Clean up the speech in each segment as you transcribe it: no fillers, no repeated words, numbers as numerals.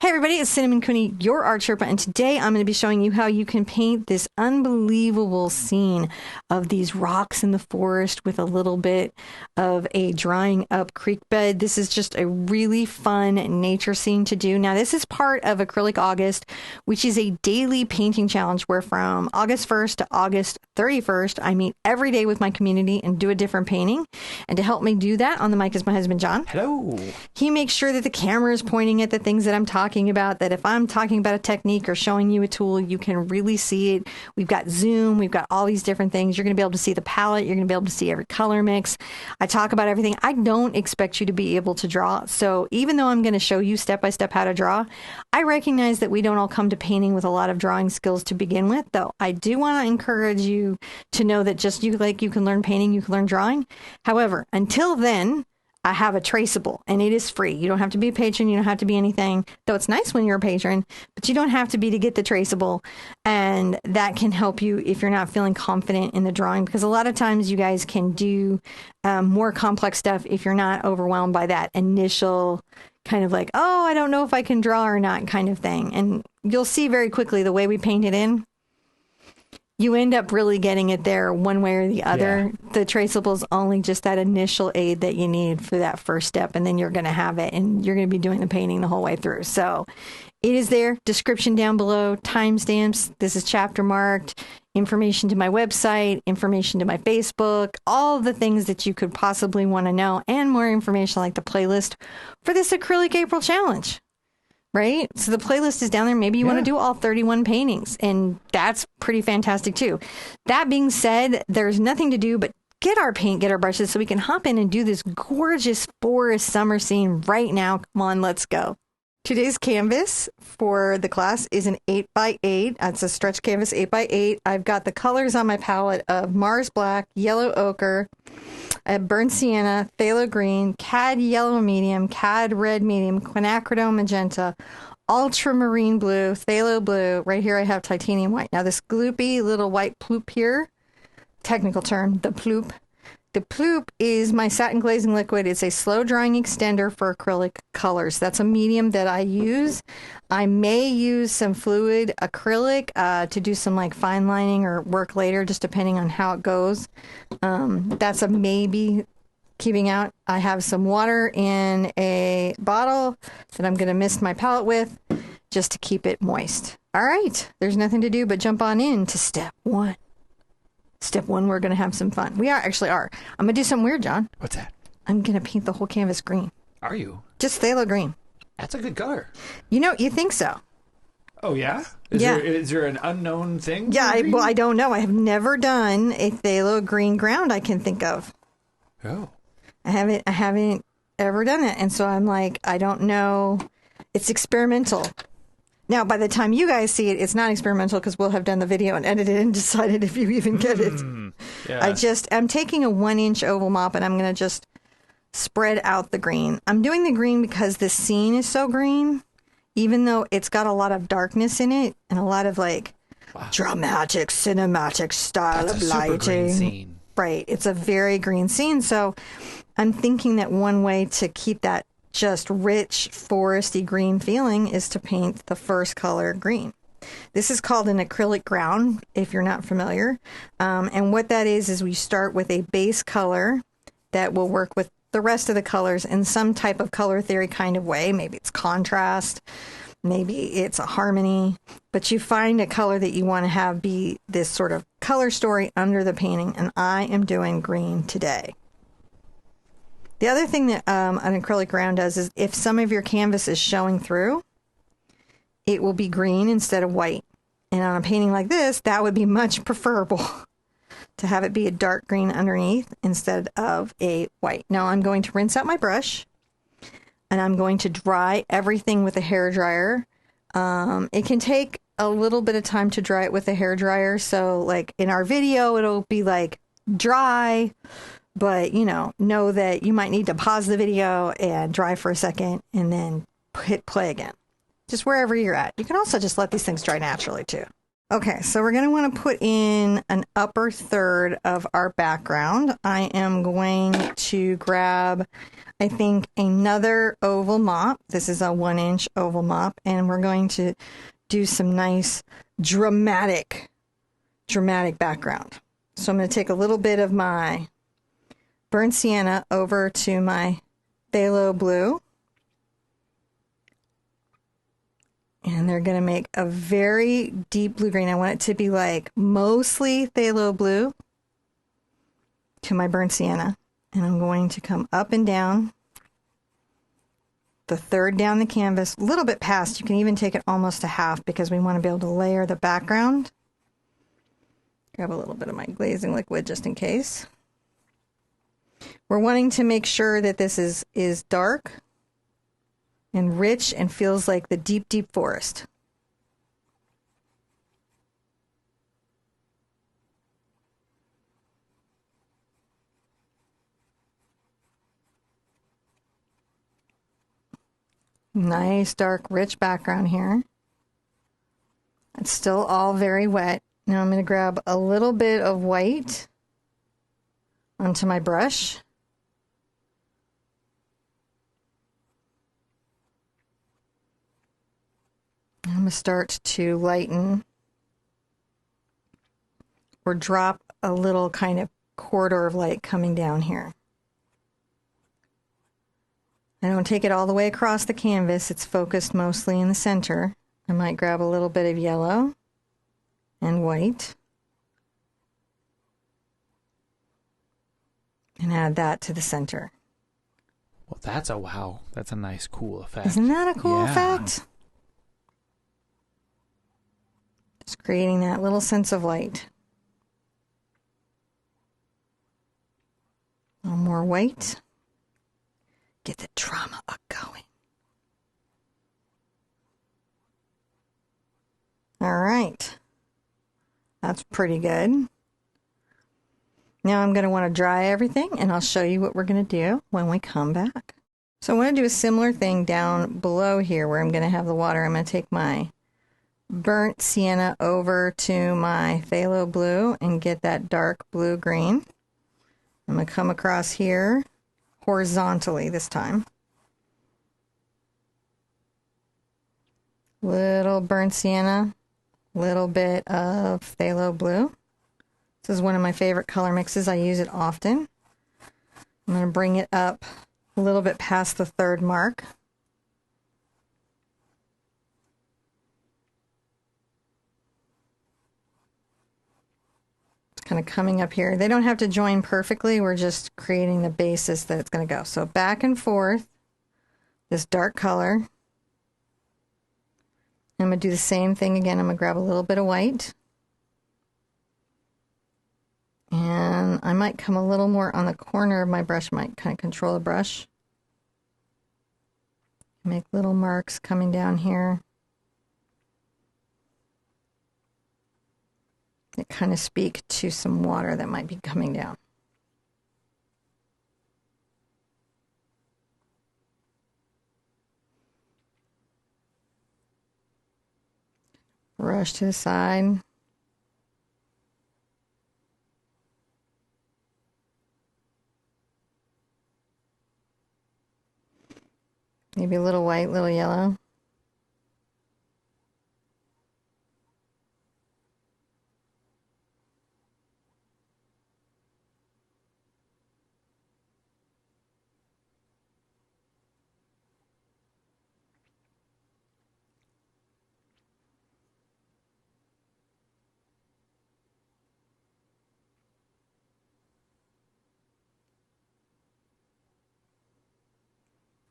Hey everybody, it's Cinnamon Cooney, your Art Sherpa, and today I'm going to be showing you how you can paint this unbelievable scene of these rocks in the forest with a little bit of a drying up creek bed. This is just a really fun nature scene to do. Now, this is part of Acrylic August, which is a daily painting challenge where from August 1st to August 31st, I meet every day with my community and do a different painting. And to help me do that, on the mic is my husband, John. Hello. He makes sure that the camera is pointing at the things that I'm talking about, that if I'm talking about a technique or showing you a tool, you can really see it. We've got zoom, we've got all these different things. You're going to be able to see the palette. You're going to be able to see every color mix. I talk about everything. I don't expect you to be able to draw. So even though I'm going to show you step by step how to draw, I recognize that we don't all come to painting with a lot of drawing skills to begin with, though I do want to encourage you to know that just like you can learn painting, you can learn drawing. However, until then, I have a traceable and it is free. You don't have to be a patron. You don't have to be anything, though it's nice when you're a patron, but you don't have to be to get the traceable. And that can help you if you're not feeling confident in the drawing, because a lot of times you guys can do more complex stuff if you're not overwhelmed by that initial kind of like, oh, I don't know if I can draw or not kind of thing. And you'll see very quickly the way we paint it in, you end up really getting it there one way or the other. Yeah. The traceable is only just that initial aid that you need for that first step, and then you're going to have it, and you're going to be doing the painting the whole way through. So it is there, description down below, timestamps. This is chapter marked, information to my website, information to my Facebook, all the things that you could possibly want to know, and more information like the playlist for this Acrylic April challenge. Right? So the playlist is down there. Maybe you want to do all 31 paintings, and that's pretty fantastic too. That being said, there's nothing to do but get our paint, get our brushes so we can hop in and do this gorgeous forest summer scene right now. Come on, let's go. Today's canvas for the class is an 8x8. It's a stretch canvas 8x8. I've got the colors on my palette of Mars Black, Yellow Ochre, Burnt Sienna, Phthalo Green, Cad Yellow Medium, Cad Red Medium, Quinacridone Magenta, Ultramarine Blue, Phthalo Blue. Right here I have Titanium White. Now this gloopy little white ploop here, technical term, the ploop. The ploop is my satin glazing liquid. It's a slow drying extender for acrylic colors. That's a medium that I use. I may use some fluid acrylic to do some like fine lining or work later, just depending on how it goes. That's a maybe. Keeping out, I have some water in a bottle that I'm going to mist my palette with just to keep it moist. All right, there's nothing to do but jump on in to step one. Step one, we're going to have some fun. We actually are. I'm going to do something weird, John. What's that? I'm going to paint the whole canvas green. Are you? Just phthalo green. That's a good color. You know, you think so. Oh, yeah? Yeah. Is there an unknown thing? Yeah, I don't know. I have never done a phthalo green ground I can think of. Oh. I haven't ever done it. And so I'm like, I don't know. It's experimental. Now, by the time you guys see it, it's not experimental because we'll have done the video and edited and decided if you even get it. Yeah. I'm taking a 1-inch oval mop and I'm going to just spread out the green. I'm doing the green because the scene is so green, even though it's got a lot of darkness in it and a lot of like dramatic, cinematic style of lighting. Super green scene. Right. It's a very green scene. So I'm thinking that one way to keep that just rich foresty green feeling is to paint the first color green. This is called an acrylic ground if you're not familiar. And what that is we start with a base color that will work with the rest of the colors in some type of color theory kind of way. Maybe it's contrast, maybe it's a harmony, but you find a color that you want to have be this sort of color story under the painting. And I am doing green today. The other thing that an acrylic ground does is if some of your canvas is showing through, it will be green instead of white. And on a painting like this, that would be much preferable to have it be a dark green underneath instead of a white. Now I'm going to rinse out my brush and I'm going to dry everything with a hairdryer. It can take a little bit of time to dry it with a hairdryer. So like in our video, it'll be like dry. But, know that you might need to pause the video and dry for a second and then hit play again. Just wherever you're at. You can also just let these things dry naturally, too. Okay, so we're going to want to put in an upper third of our background. I am going to grab, I think, another oval mop. This is a 1-inch oval mop, and we're going to do some nice dramatic background. So I'm going to take a little bit of my burnt sienna over to my phthalo blue. And they're going to make a very deep blue green. I want it to be like mostly phthalo blue to my burnt sienna. And I'm going to come up and down the third down the canvas, a little bit past. You can even take it almost to half because we want to be able to layer the background. Grab a little bit of my glazing liquid just in case. We're wanting to make sure that this is dark and rich and feels like the deep, deep forest. Nice, dark, rich background here. It's still all very wet. Now I'm going to grab a little bit of white onto my brush. I'm going to start to lighten or drop a little kind of corridor of light coming down here. I don't take it all the way across the canvas. It's focused mostly in the center. I might grab a little bit of yellow and white and add that to the center. Well, that's a wow. That's a nice, cool effect. Isn't that a cool effect? Just creating that little sense of light. A little more white. Get the drama going. All right. That's pretty good. Now I'm going to want to dry everything, and I'll show you what we're going to do when we come back. So I want to do a similar thing down below here where I'm going to have the water. I'm going to take my burnt sienna over to my phthalo blue and get that dark blue-green. I'm going to come across here horizontally this time. Little burnt sienna, little bit of phthalo blue. This is one of my favorite color mixes. I use it often. I'm going to bring it up a little bit past the third mark. It's kind of coming up here. They don't have to join perfectly. We're just creating the basis that it's going to go. So back and forth, this dark color. I'm going to do the same thing again. I'm going to grab a little bit of white. And I might come a little more on the corner of my brush, might kind of control the brush. Make little marks coming down here. That kind of speak to some water that might be coming down. Brush to the side. Maybe a little white, little yellow.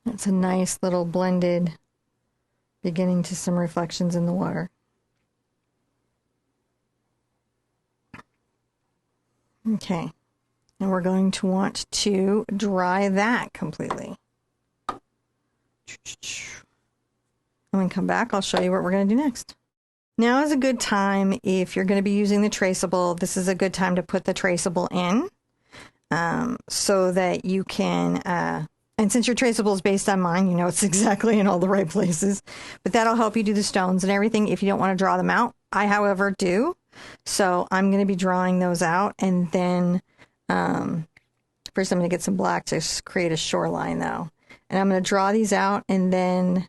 It's a nice little blended beginning to some reflections in the water. Okay, and we're going to want to dry that completely. When we come back, I'll show you what we're going to do next. Now is a good time, if you're going to be using the traceable, this is a good time to put the traceable in so that you can, and since your traceable is based on mine, you know it's exactly in all the right places, but that'll help you do the stones and everything. If you don't want to draw them out, I, however, do. So I'm going to be drawing those out, and then first I'm going to get some black to create a shoreline, though. And I'm going to draw these out, and then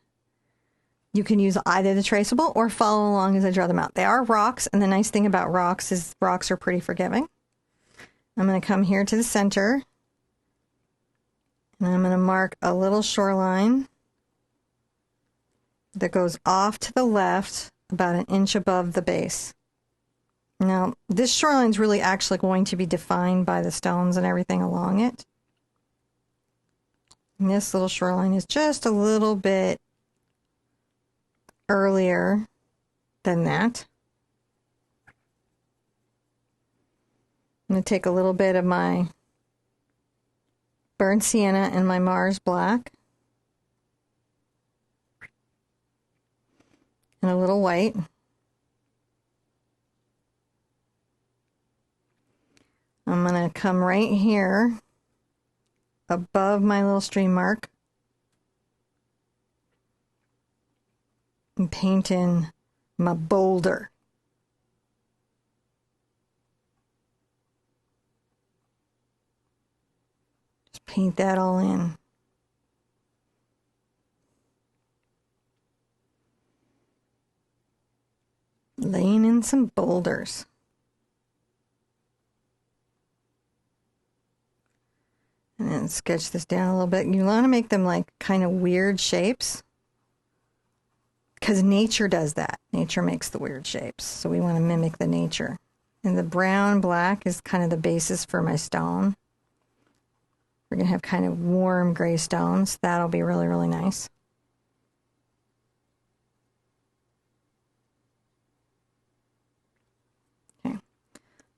you can use either the traceable or follow along as I draw them out. They are rocks, and the nice thing about rocks is rocks are pretty forgiving. I'm going to come here to the center, and I'm going to mark a little shoreline that goes off to the left about an inch above the base. Now, this shoreline is really actually going to be defined by the stones and everything along it. And this little shoreline is just a little bit earlier than that. I'm going to take a little bit of my burnt sienna and my Mars black and a little white. I'm going to come right here above my little stream mark and paint in my boulder. Just paint that all in. Laying in some boulders. And then sketch this down a little bit. You want to make them like kind of weird shapes, because nature does that. Nature makes the weird shapes. So we want to mimic the nature. And the brown black is kind of the basis for my stone. We're going to have kind of warm gray stones. That'll be really, really nice. Okay.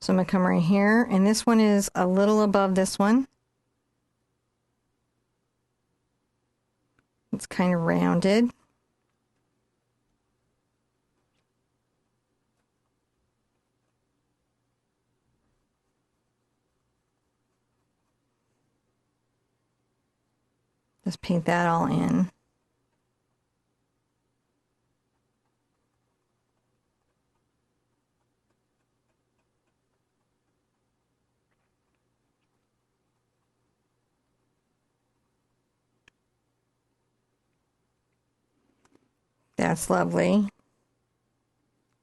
So I'm going to come right here. And this one is a little above this one. It's kind of rounded. Just paint that all in. That's lovely.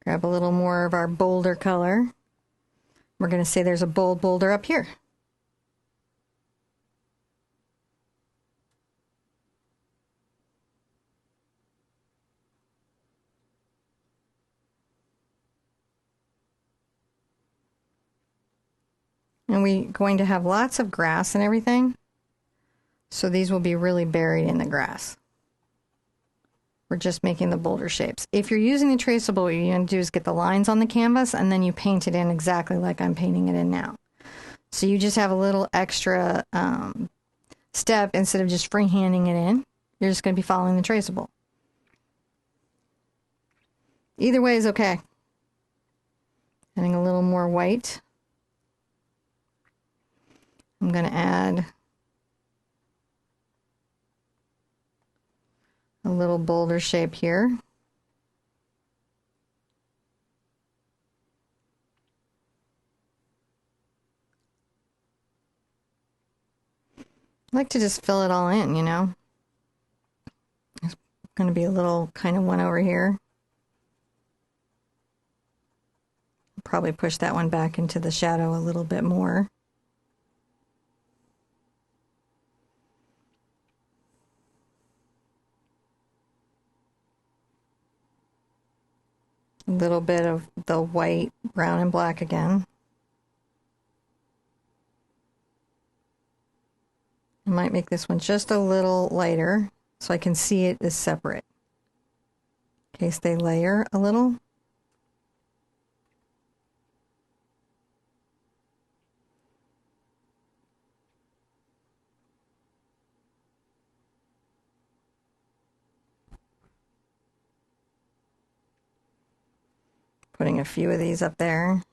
Grab a little more of our boulder color. We're going to say there's a bold boulder up here. And we're going to have lots of grass and everything. So these will be really buried in the grass. We're just making the boulder shapes. If you're using the traceable, what you're going to do is get the lines on the canvas and then you paint it in exactly like I'm painting it in now. So you just have a little extra step instead of just freehanding it in. You're just going to be following the traceable. Either way is okay. Adding a little more white. I'm going to add a little boulder shape here. I like to just fill it all in, you know. There's going to be a little kind of one over here. Probably push that one back into the shadow a little bit more. A little bit of the white, brown, and black again. I might make this one just a little lighter so I can see it as separate in case they layer a little. Putting a few of these up there.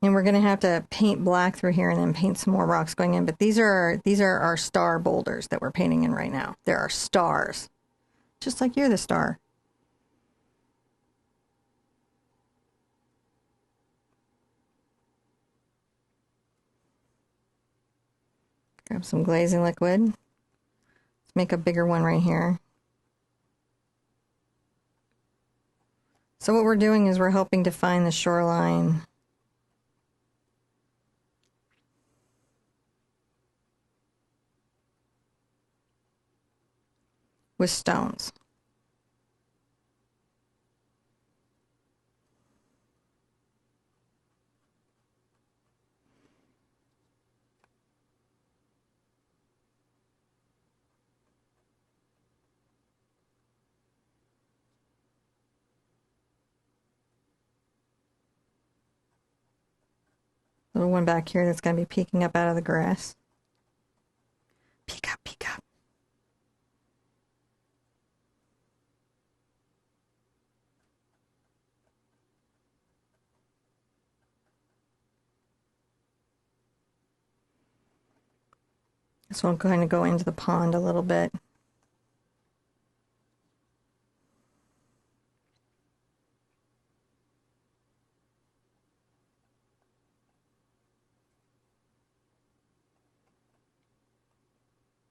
And then we're going to have to paint black through here and then paint some more rocks going in. But these are our star boulders that we're painting in right now. There are stars, just like you're the star. Grab some glazing liquid. Let's make a bigger one right here. So what we're doing is we're hoping to find the shoreline with stones. Little one back here that's going to be peeking up out of the grass. Peek up, peek up. This one kind of go into the pond a little bit.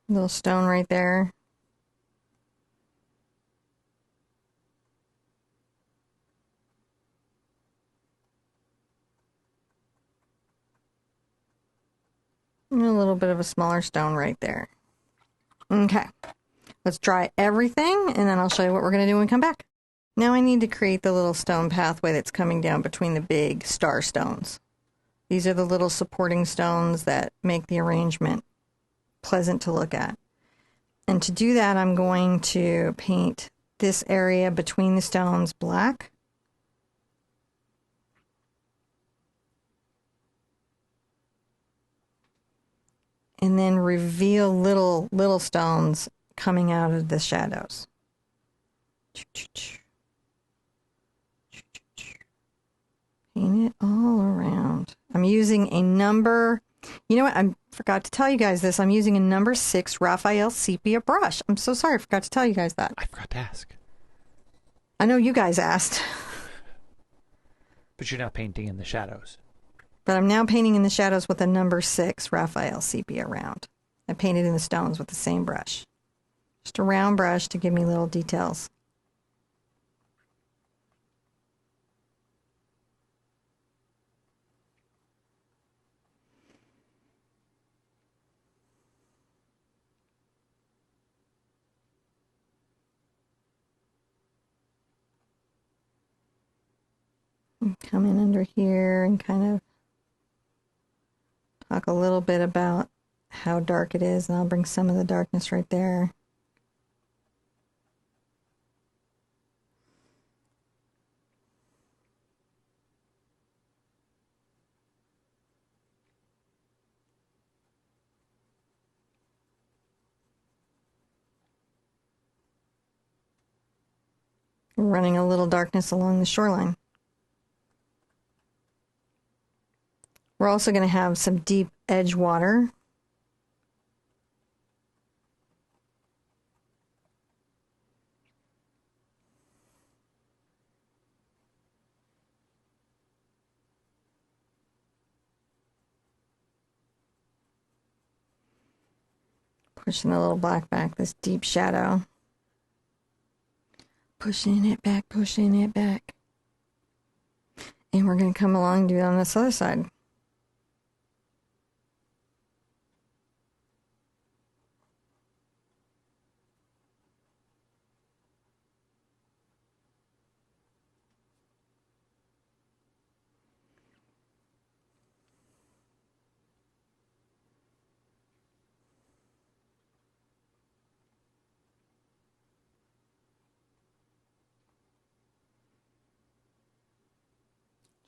Little stone right there. And a little bit of a smaller stone right there. Okay, let's dry everything and then I'll show you what we're going to do when we come back. Now I need to create the little stone pathway that's coming down between the big star stones. These are the little supporting stones that make the arrangement pleasant to look at. And to do that, I'm going to paint this area between the stones black. And then reveal little stones coming out of the shadows. Paint it all around. I'm using a number, you know what, I forgot to tell you guys this. I'm using a number 6 Raphael Sepia brush. I'm so sorry, I forgot to tell you guys that. I forgot to ask. I know you guys asked. But you're not painting in the shadows. But I'm now painting in the shadows with a number 6 Raphael Sepia round. I painted in the stones with the same brush. Just a round brush to give me little details. Come in under here and kind of talk a little bit about how dark it is, and I'll bring some of the darkness right there. Running a little darkness along the shoreline. We're also going to have some deep edge water. Pushing the little black back, this deep shadow. Pushing it back, pushing it back. And we're going to come along and do it on this other side.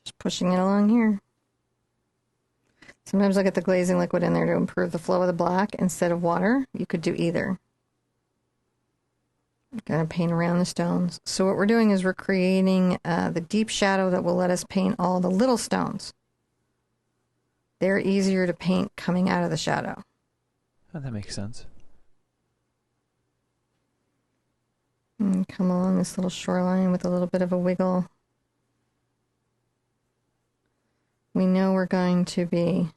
Just pushing it along here. Sometimes I get the glazing liquid in there to improve the flow of the black instead of water. You could do either. I'm going to paint around the stones. So what we're doing is we're creating the deep shadow that will let us paint all the little stones. they're easier to paint coming out of the shadow. Oh, that makes sense. And come along this little shoreline with a little bit of a wiggle. We know we're going to be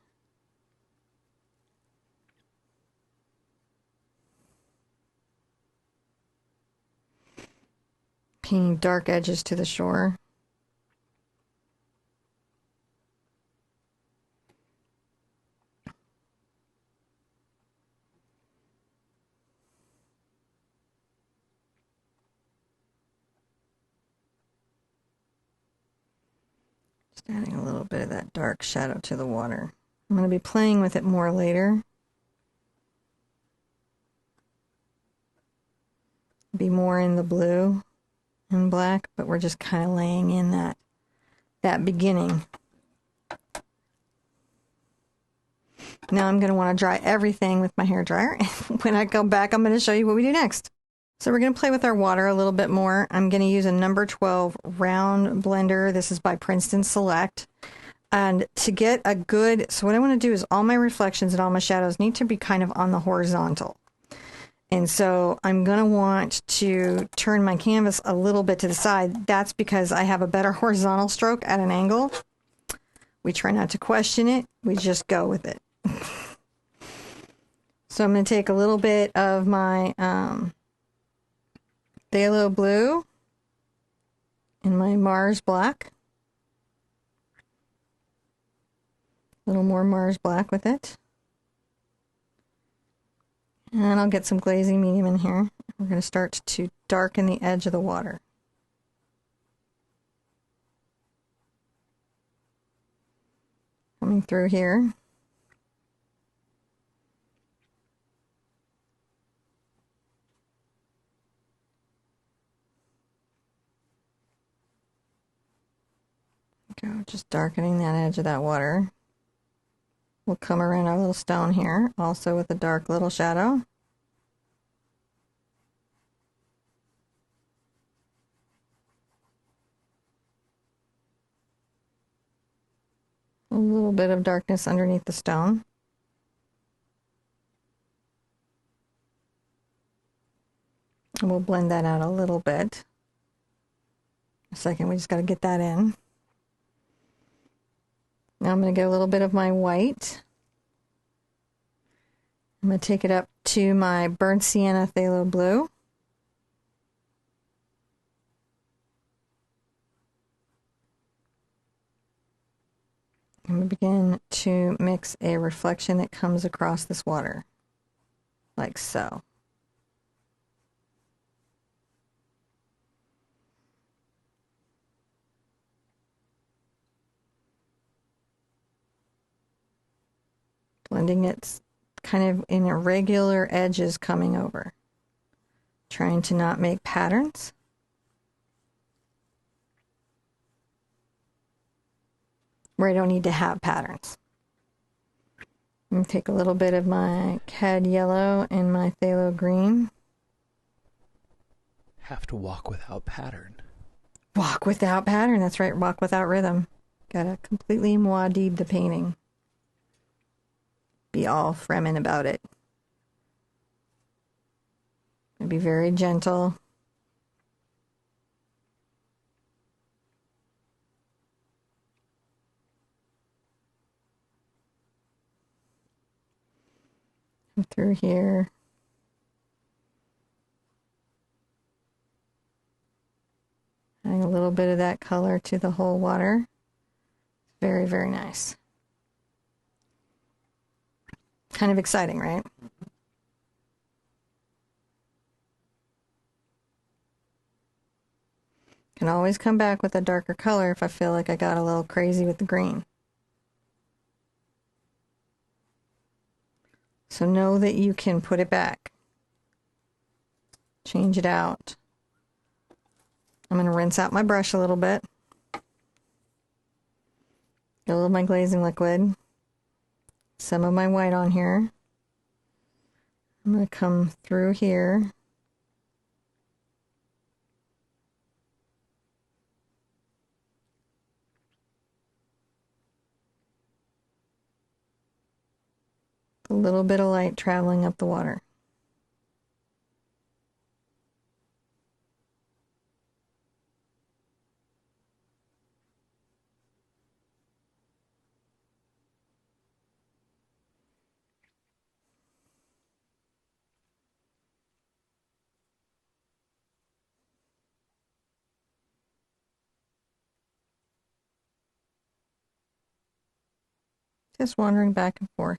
painting dark edges to the shore. Just adding a little bit of that dark shadow to the water. I'm going to be playing with it more later. Be more in the blue and black, but we're just kind of laying in that beginning. Now I'm going to want to dry everything with my hair dryer. When I go back, I'm going to show you what we do next. So we're going to play with our water a little bit more. I'm going to use a number 12 round blender. This is by Princeton Select. And to get a good, so what I want to do is all my reflections and all my shadows need to be kind of on the horizontal. And so I'm going to want to turn my canvas a little bit to the side. That's because I have a better horizontal stroke at an angle. We try not to question it. We just go with it. So I'm going to take a little bit of my phthalo blue and my Mars black. A little more Mars black with it. And I'll get some glazing medium in here. We're going to start to darken the edge of the water. Coming through here. Go, just darkening that edge of that water. We'll come around our little stone here, also with a dark little shadow. A little bit of darkness underneath the stone. And we'll blend that out a little bit. A second, we just got to get that in. Now I'm going to get a little bit of my white. I'm going to take it up to my burnt sienna phthalo blue. I'm going to begin to mix a reflection that comes across this water, like so. Blending it kind of in irregular edges coming over. Trying to not make patterns. Where I don't need to have patterns. I'm going to take a little bit of my cad yellow and my phthalo green. Have to walk without pattern. Walk without pattern, that's right, walk without rhythm. Gotta completely muad'dib the painting. Be all Fremen about it. Be very gentle. Come through here. Adding a little bit of that color to the whole water. Very, very nice. Kind of exciting, right? Can always come back with a darker color if I feel like I got a little crazy with the green. So know that you can put it back. Change it out. I'm going to rinse out my brush a little bit. Get a little of my glazing liquid. Some of my white on here. I'm going to come through here. A little bit of light traveling up the water. Just wandering back and forth.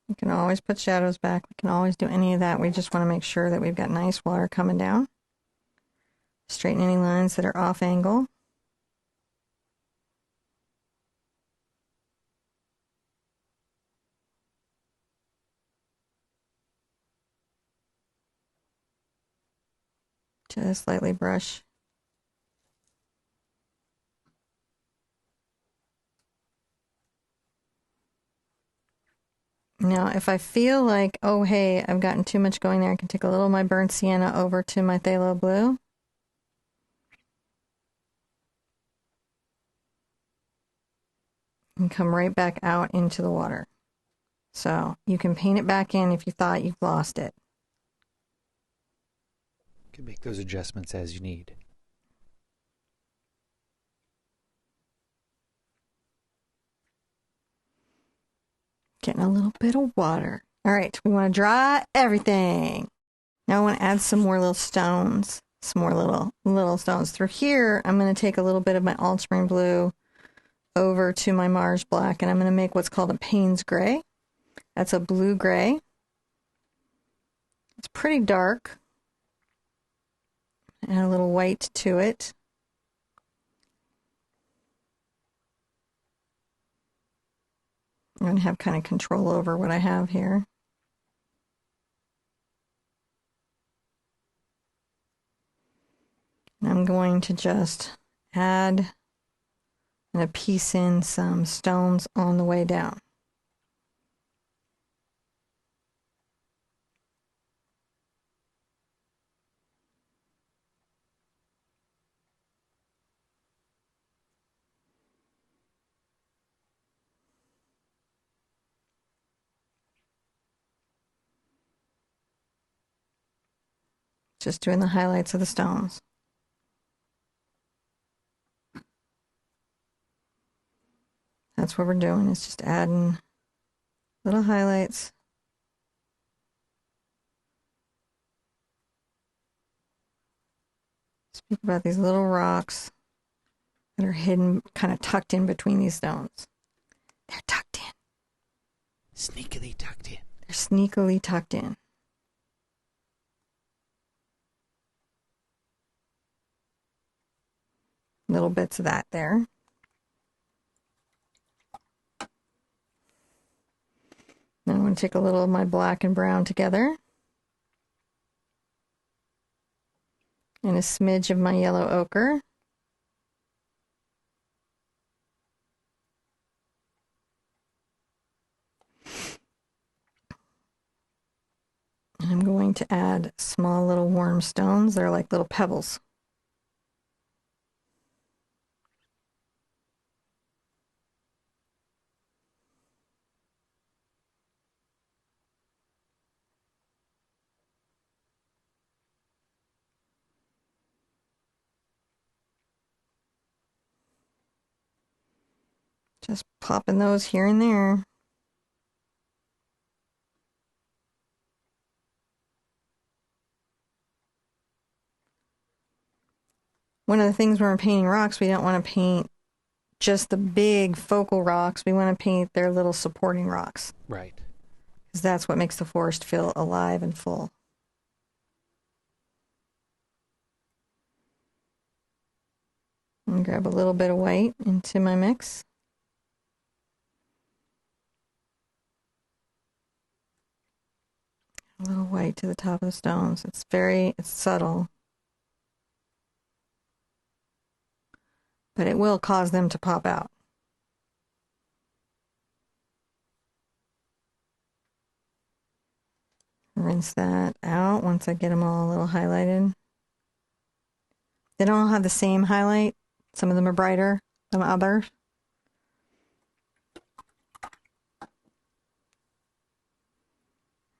We can always put shadows back. We can always do any of that. We just want to make sure that we've got nice water coming down. Straighten any lines that are off angle. Just lightly brush. Now, if I feel like, oh, hey, I've gotten too much going there, I can take a little of my burnt sienna over to my phthalo blue. And come right back out into the water. So you can paint it back in if you thought you've lost it. You can make those adjustments as you need. Getting a little bit of water. All right, we want to dry everything. Now I want to add some more little stones. Some more little stones. Through here, I'm going to take a little bit of my ultramarine blue over to my Mars black, and I'm going to make what's called a Payne's gray. That's a blue gray. It's pretty dark. Add a little white to it. I'm going to have kind of control over what I have here. And I'm going to just add and piece in some stones on the way down. Just doing the highlights of the stones. That's what we're doing, is just adding little highlights. Speak about these little rocks that are hidden, kind of tucked in between these stones. They're tucked in. Sneakily tucked in. They're sneakily tucked in. Little bits of that there. Now I'm going to take a little of my black and brown together. And a smidge of my yellow ochre. And I'm going to add small little warm stones. They're like little pebbles. Just popping those here and there. One of the things when we're painting rocks, we don't want to paint just the big focal rocks. We want to paint their little supporting rocks. Right. Because that's what makes the forest feel alive and full. And grab a little bit of white into my mix. A little white to the top of the stones. It's subtle. But it will cause them to pop out. Rinse that out once I get them all a little highlighted. They don't all have the same highlight. Some of them are brighter than others.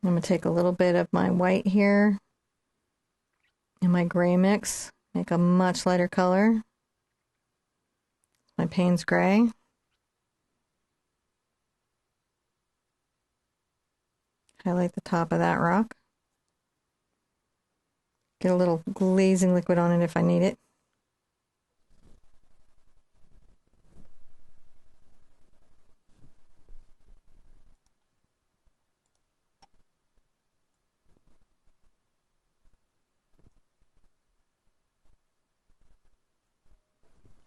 I'm going to take a little bit of my white here and my gray mix, make a much lighter color. My Payne's gray. Highlight the top of that rock. Get a little glazing liquid on it if I need it.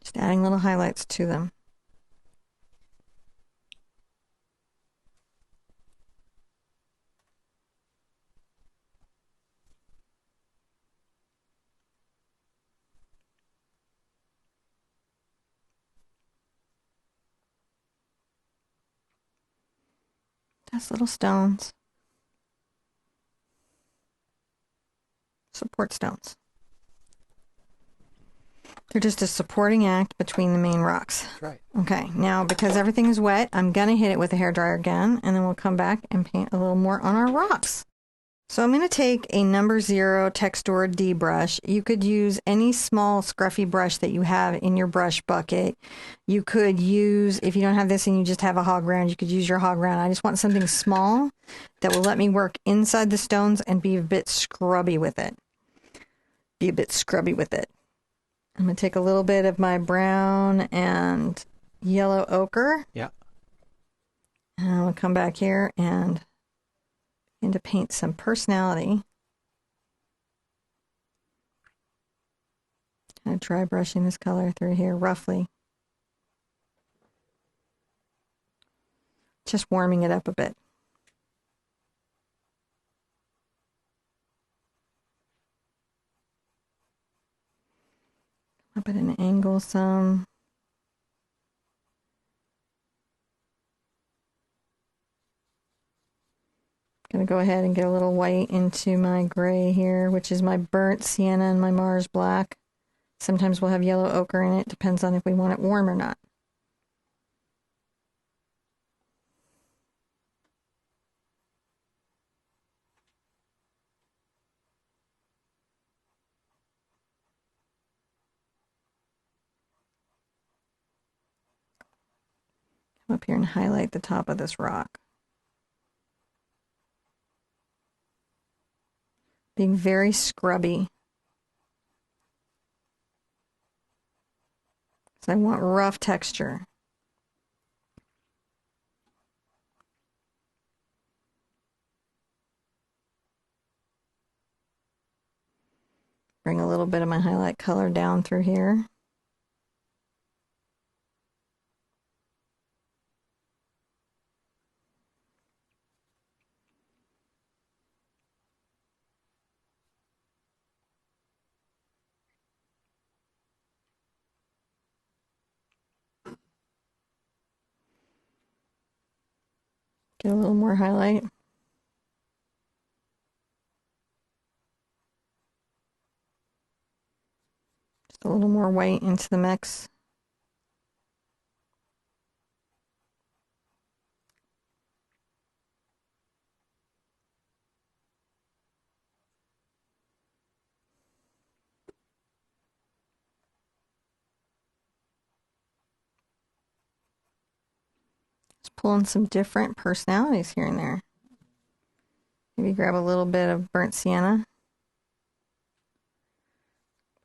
Just adding little highlights to them. Just little stones. Support stones. They're just a supporting act between the main rocks. That's right. Okay, now because everything is wet, I'm going to hit it with a hairdryer again, and then we'll come back and paint a little more on our rocks. So I'm going to take a number 0 Textura D brush. You could use any small scruffy brush that you have in your brush bucket. You could use, if you don't have this and you just have a hog round, you could use your hog round. I just want something small that will let me work inside the stones and be a bit scrubby with it. I'm going to take a little bit of my brown and yellow ochre. Yeah. And I'll come back here and begin to paint some personality. Kind of dry brushing this color through here roughly. Just warming it up a bit. Up at an angle some. Gonna go ahead and get a little white into my gray here, which is my burnt sienna and my Mars black. Sometimes we'll have yellow ochre in it, depends on if we want it warm or not. Come up here and highlight the top of this rock. Being very scrubby. So I want rough texture. Bring a little bit of my highlight color down through here. Get a little more highlight. Just a little more white into the mix. Pulling some different personalities here and there. Maybe grab a little bit of burnt sienna.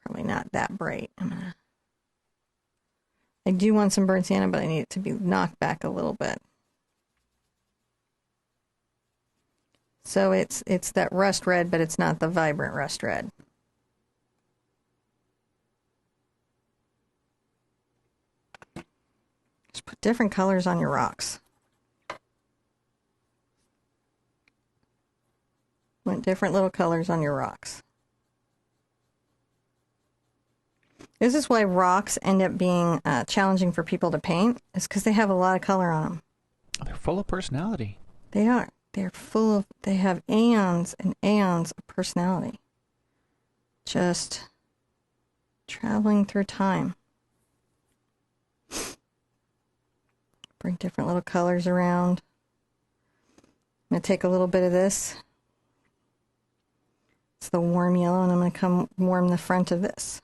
Probably not that bright. I do want some burnt sienna, but I need it to be knocked back a little bit. So it's that rust red, but it's not the vibrant rust red. Just put different colors on your rocks. Want different little colors on your rocks. This is why rocks end up being challenging for people to paint, is because they have a lot of color on them. They're full of personality. They are. They're full of, they have aeons and aeons of personality. Just Traveling through time. Bring different little colors around. I'm going to take a little bit of this. It's the warm yellow, and I'm going to come warm the front of this.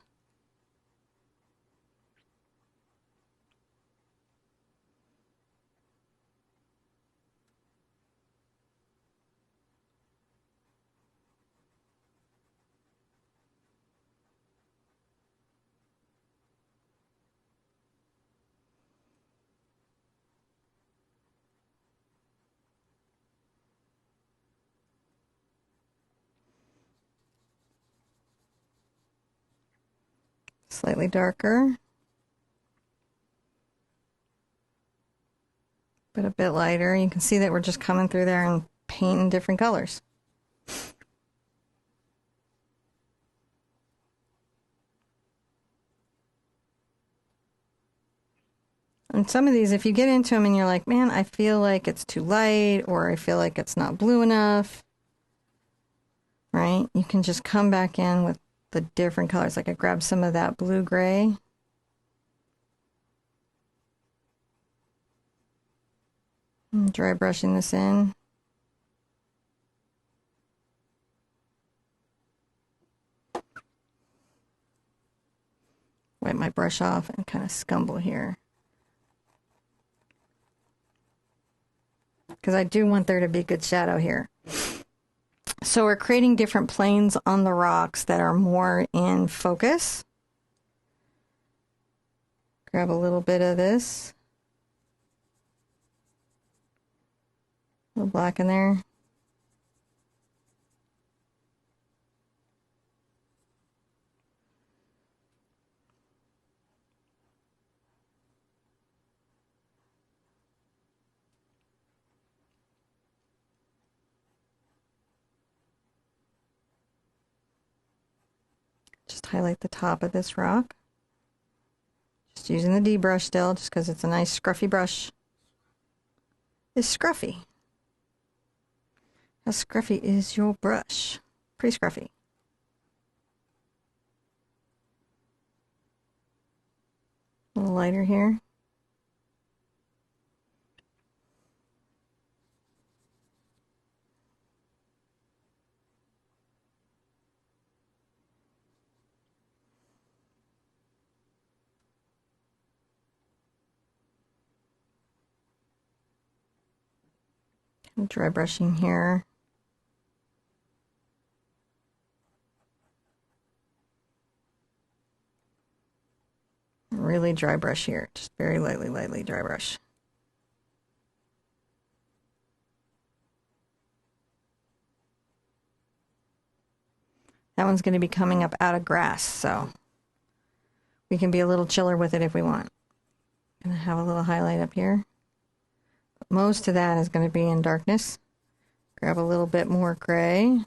Slightly darker, but a bit lighter. You can see that we're just coming through there and painting different colors. And some of these, if you get into them and you're like, man, I feel like it's too light, or I feel like it's not blue enough, right? You can just come back in with the different colors. Like I grabbed some of that blue-gray. Dry brushing this in. Wipe my brush off and kind of scumble here. Because I do want there to be good shadow here. So we're creating different planes on the rocks that are more in focus. Grab a little bit of this. A little black in there. Just highlight the top of this rock. Just using the D brush still, just because it's a nice scruffy brush. It's scruffy. How scruffy is your brush? Pretty scruffy. A little lighter here. Dry brushing here. Really dry brush here, just very lightly dry brush. That one's going to be coming up out of grass, so we can be a little chiller with it if we want. I'm going to have a little highlight up here. But most of that is going to be in darkness. Grab a little bit more gray.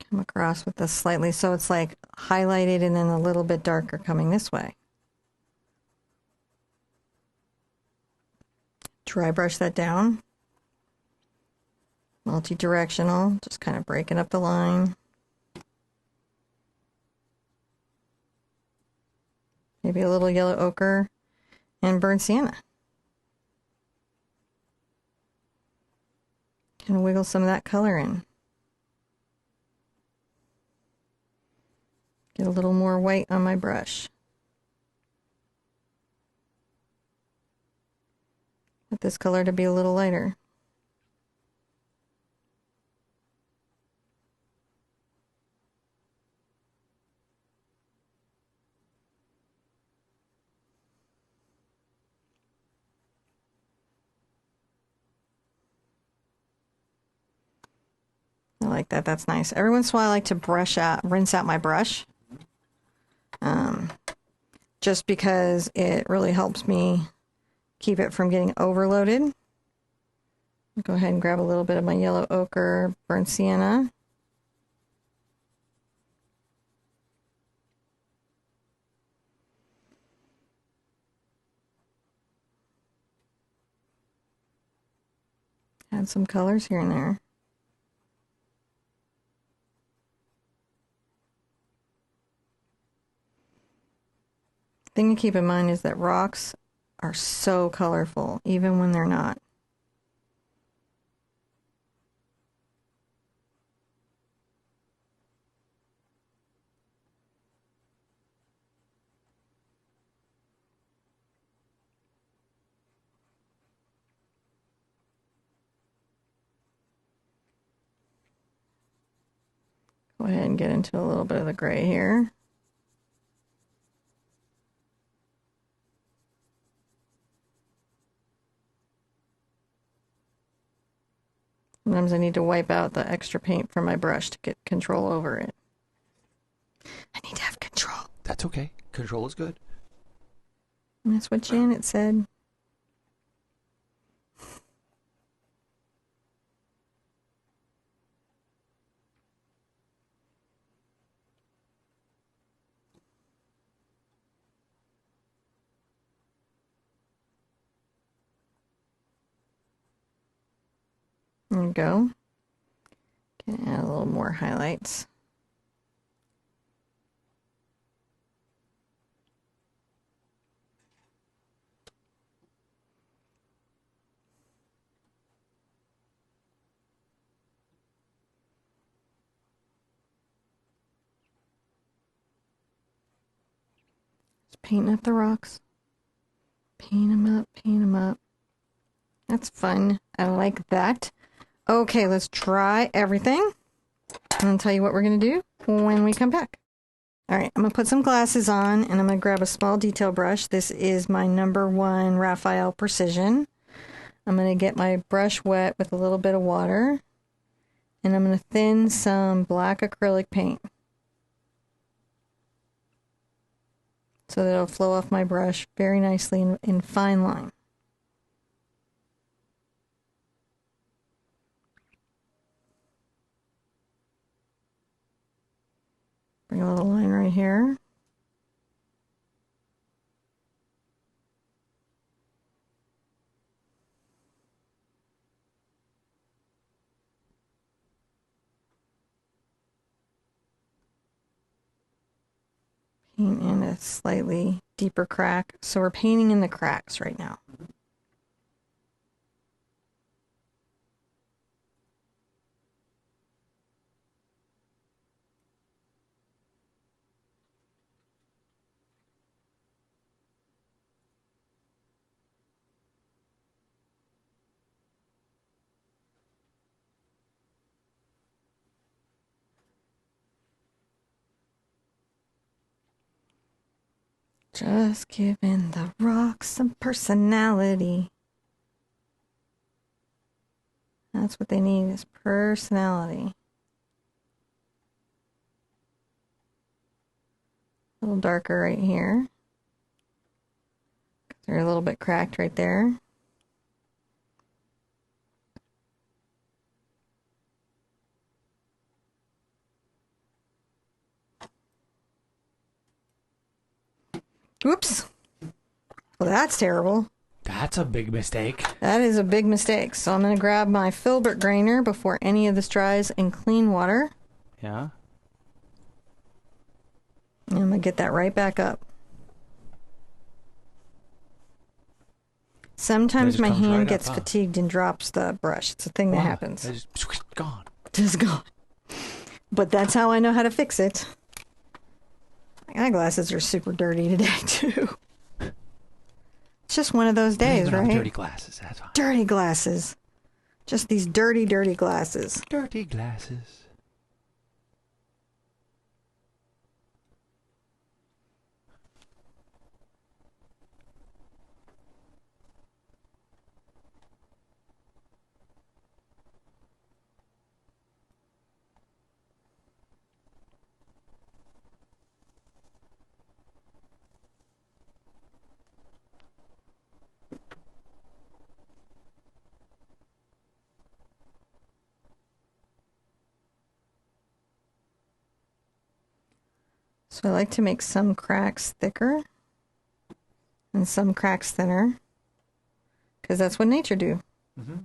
Come across with this slightly, so it's like highlighted and then a little bit darker coming this way. Dry brush that down. Multi-directional, just kind of breaking up the line. Maybe a little yellow ochre and burnt sienna. Kind of wiggle some of that color in. Get a little more white on my brush. Want this color to be a little lighter. I like that. That's nice. Every once in a while I like to rinse out my brush. Just because it really helps me keep it from getting overloaded. I'll go ahead and grab a little bit of my yellow ochre, burnt sienna. Add some colors here and there. Thing to keep in mind is that rocks are so colorful, even when they're not. Go ahead and get into a little bit of the gray here. Sometimes I need to wipe out the extra paint from my brush to get control over it. I need to have control. That's okay. Control is good. And that's what Janet said. There you go. Can add a little more highlights. Just painting up the rocks. Paint them up, paint them up. That's fun. I like that. Okay, let's dry everything. And I'll tell you what we're going to do when we come back. All right, I'm going to put some glasses on, and I'm going to grab a small detail brush. This is my #1 Raphael Precision. I'm going to get my brush wet with a little bit of water, and I'm going to thin some black acrylic paint so that it'll flow off my brush very nicely in fine line. Bring a little line right here. Paint in a slightly deeper crack. So we're painting in the cracks right now. Just giving the rocks some personality. That's what they need, is personality. A little darker right here. They're a little bit cracked right there. Oops. Well, that's terrible. That's a big mistake. That is a big mistake. So I'm going to grab my filbert grainer before any of this dries in clean water. Yeah. And I'm going to get that right back up. Sometimes my hand gets fatigued and drops the brush. It's a thing that happens. It's just gone. Just gone. But that's how I know how to fix it. My eyeglasses are super dirty today, too. It's just one of those days, right? Dirty glasses, that's fine. Dirty glasses. Just these dirty, dirty glasses. Dirty glasses. So I like to make some cracks thicker and some cracks thinner, because that's what nature do. Mm-hmm.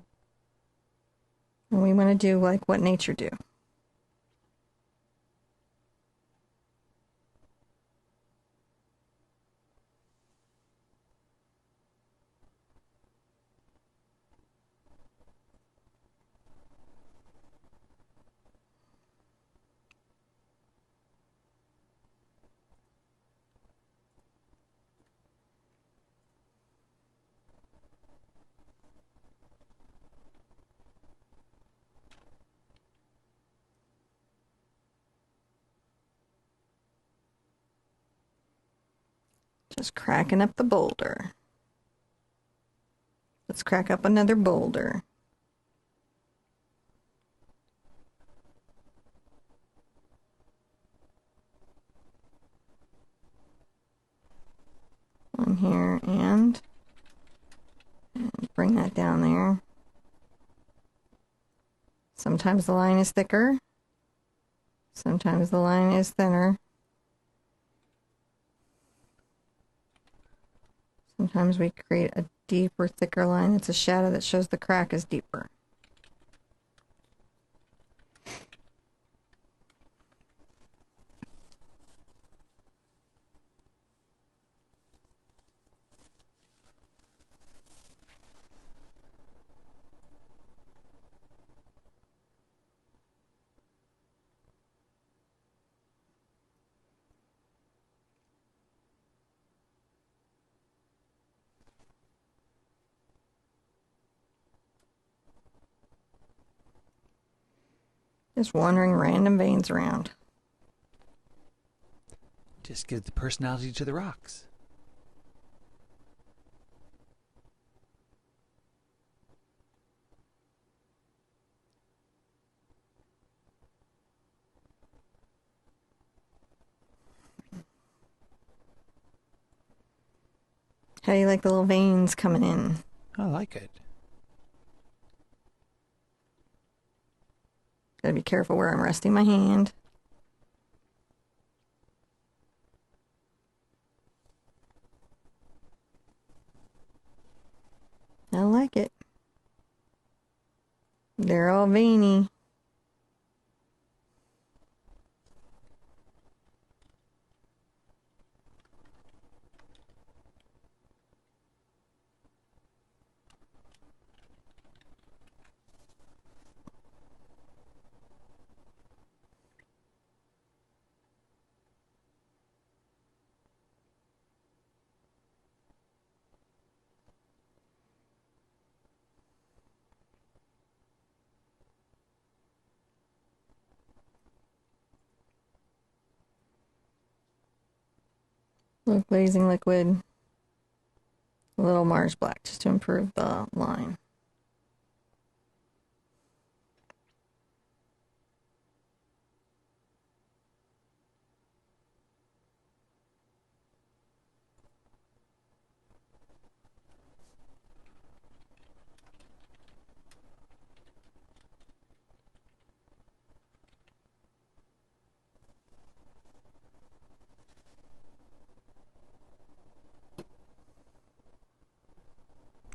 And we want to do like what nature do. Just cracking up the boulder. Let's crack up another boulder. One here and bring that down there. Sometimes the line is thicker. Sometimes the line is thinner. Sometimes we create a deeper, thicker line. It's a shadow that shows the crack is deeper. Just wandering random veins around. Just gives the personality to the rocks. How do you like the little veins coming in? I like it. Gotta be careful where I'm resting my hand. I like it. They're all veiny. Little glazing liquid, a little Mars black just to improve the line.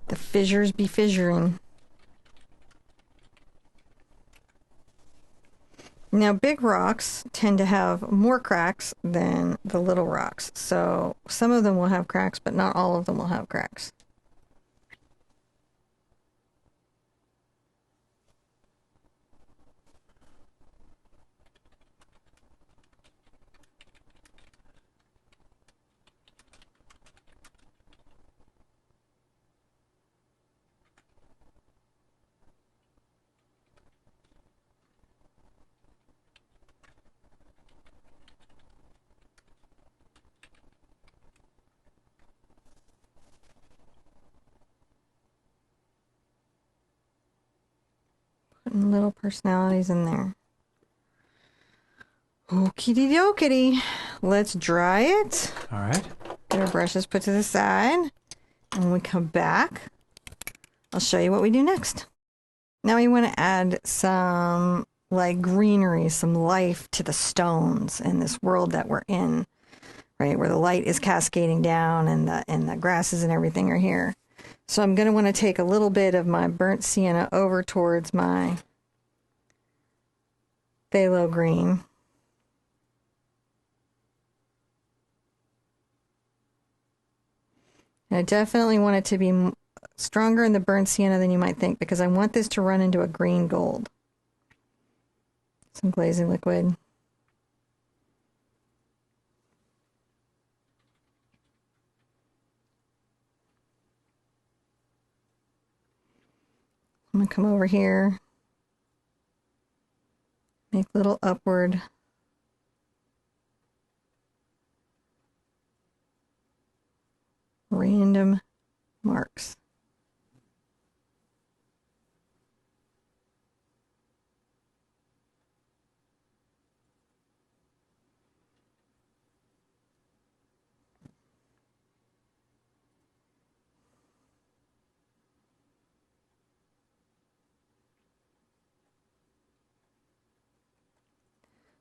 The fissures be fissuring. Now, big rocks tend to have more cracks than the little rocks. So some of them will have cracks, but not all of them will have cracks. Putting little personalities in there. Okie dokie. Let's dry it. All right. Get our brushes put to the side. And when we come back, I'll show you what we do next. Now we want to add some like greenery, some life to the stones in this world that we're in, right? Where the light is cascading down and the grasses and everything are here. So I'm going to want to take a little bit of my burnt sienna over towards my phthalo green. And I definitely want it to be stronger in the burnt sienna than you might think, because I want this to run into a green gold. Some glazing liquid. I'm going to come over here, make little upward random marks.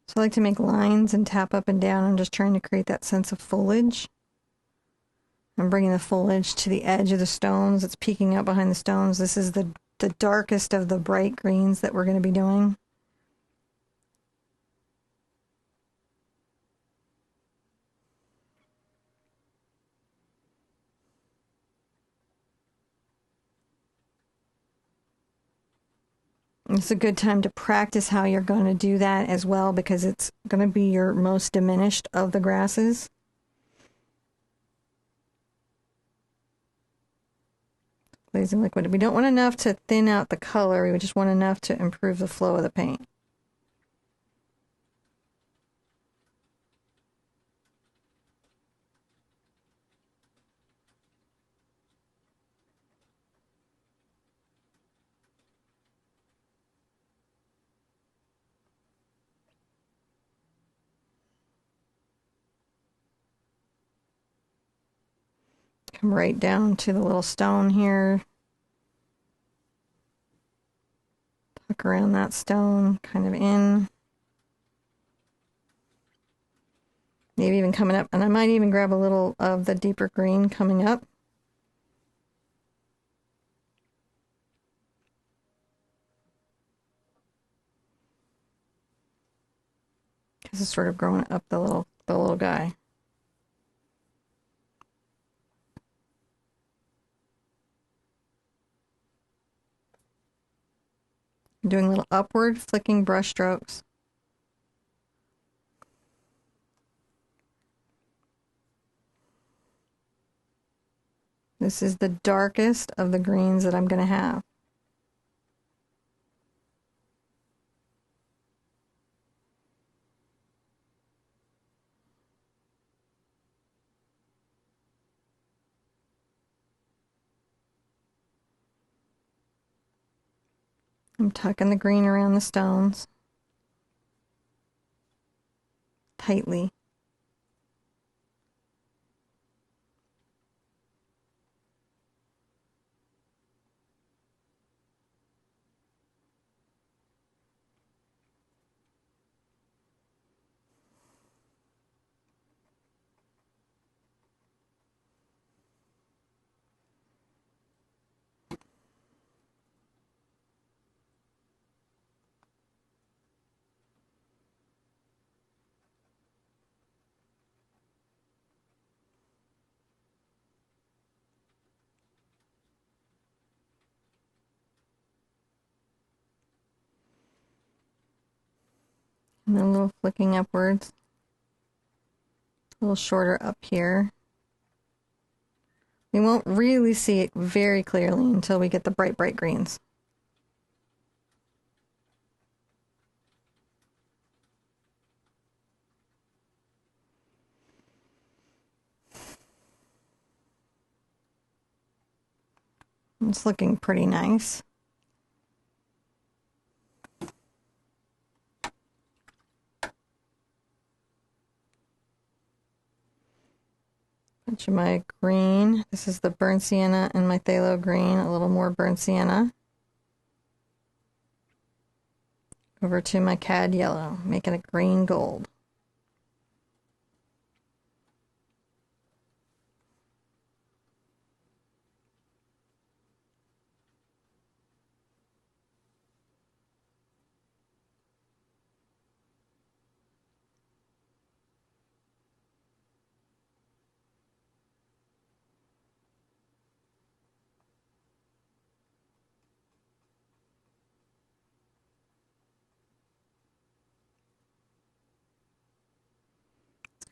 So I like to make lines and tap up and down. I'm just trying to create that sense of foliage. I'm bringing the foliage to the edge of the stones. It's peeking out behind the stones. This is the darkest of the bright greens that we're going to be doing. It's a good time to practice how you're going to do that as well, because it's going to be your most diminished of the grasses. Glazing liquid. We don't want enough to thin out the color. We just want enough to improve the flow of the paint. Come right down to the little stone here. Tuck around that stone, kind of in. Maybe even coming up, and I might even grab a little of the deeper green coming up. Because it's sort of growing up the little guy. I'm doing little upward flicking brush strokes. This is the darkest of the greens that I'm going to have. I'm tucking the green around the stones tightly. And then a little flicking upwards. A little shorter up here. We won't really see it very clearly until we get the bright, bright greens. It's looking pretty nice. Bunch of my green. This is the burnt sienna and my phthalo green. A little more burnt sienna. Over to my cad yellow, making a green gold.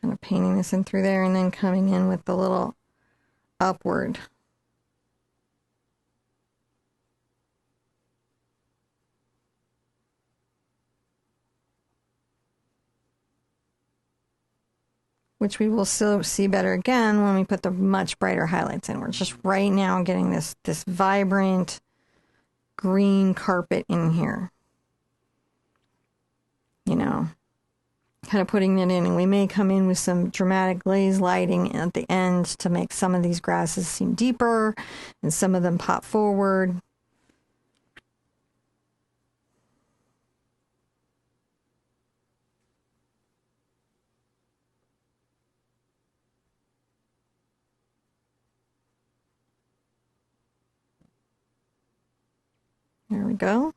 Kind of painting this in through there and then coming in with the little upward. Which we will still see better again when we put the much brighter highlights in. We're just right now getting this vibrant green carpet in here. You know, kind of putting it in, and we may come in with some dramatic glaze lighting at the end to make some of these grasses seem deeper and some of them pop forward. There we go.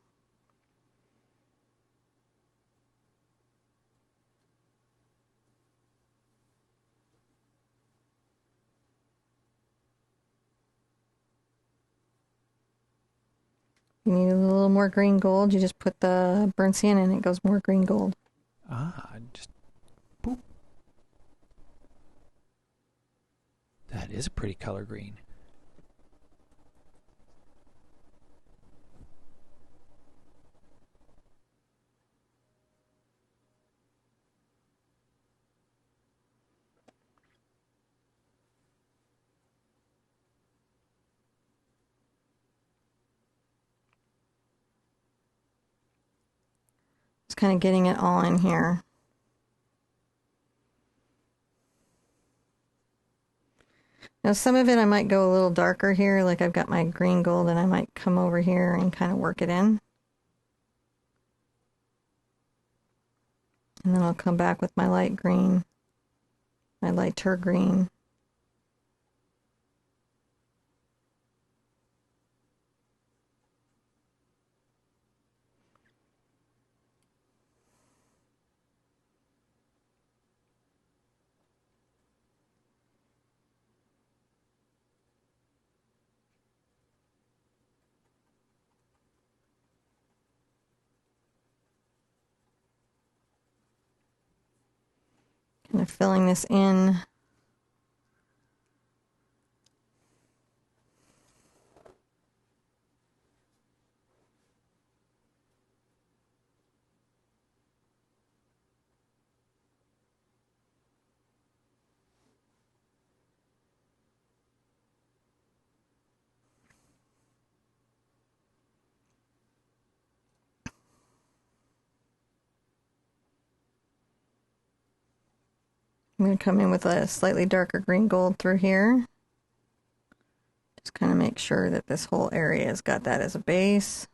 You need a little more green gold. You just put the burnt sienna in, it goes more green gold. Ah, just boop. That is a pretty color green. Just kind of getting it all in here. Now some of it I might go a little darker here, like I've got my green gold, and I might come over here and kind of work it in. And then I'll come back with my light green, my lighter green. Kind of filling this in. I'm going to come in with a slightly darker green gold through here. Just kind of make sure that this whole area has got that as a base.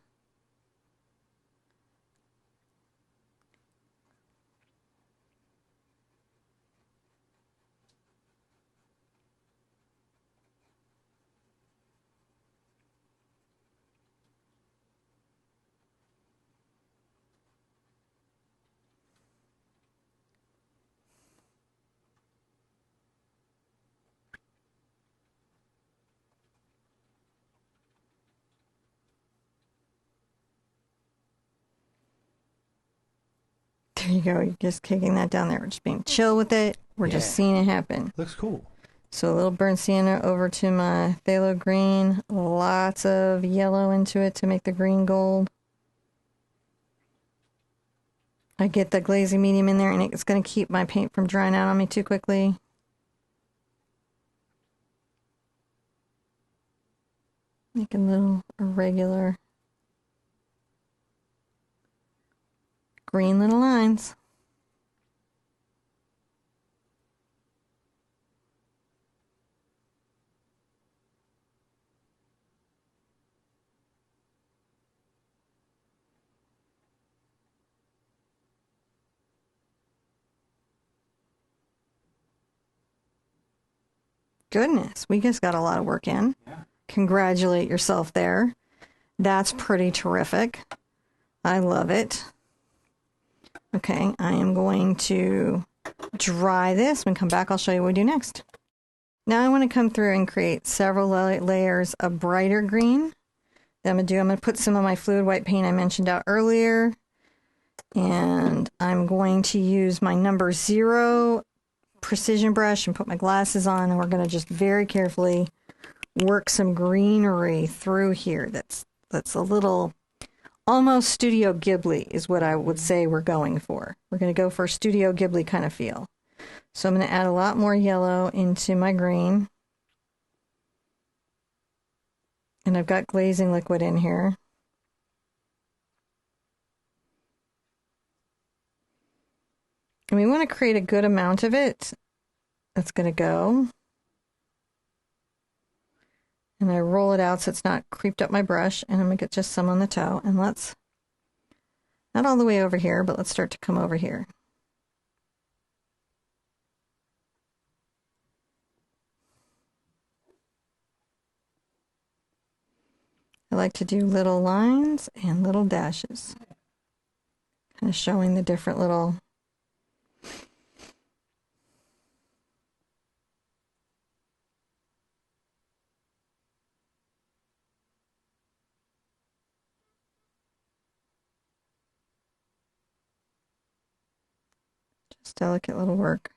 There you go. You're just kicking that down there. We're just being chill with it. We're just seeing it happen. Looks cool. So a little burnt sienna over to my phthalo green. Lots of yellow into it to make the green gold. I get the glazy medium in there, and it's going to keep my paint from drying out on me too quickly. Making little irregular green little lines. Goodness, we just got a lot of work in. Yeah. Congratulate yourself there. That's pretty terrific. I love it. Okay, I am going to dry this. When we come back, I'll show you what we do next. Now I want to come through and create several layers of brighter green. Then I'm going to put some of my fluid white paint I mentioned out earlier. And I'm going to use my number 0 precision brush and put my glasses on, and we're going to just very carefully work some greenery through here. That's a little, almost Studio Ghibli is what I would say we're going for. We're going to go for a Studio Ghibli kind of feel. So I'm going to add a lot more yellow into my green. And I've got glazing liquid in here. And we want to create a good amount of it. That's going to go. And I roll it out so it's not creeped up my brush. And I'm going to get just some on the toe. And let's, not all the way over here, but let's start to come over here. I like to do little lines and little dashes. Kind of showing the different little just delicate little work.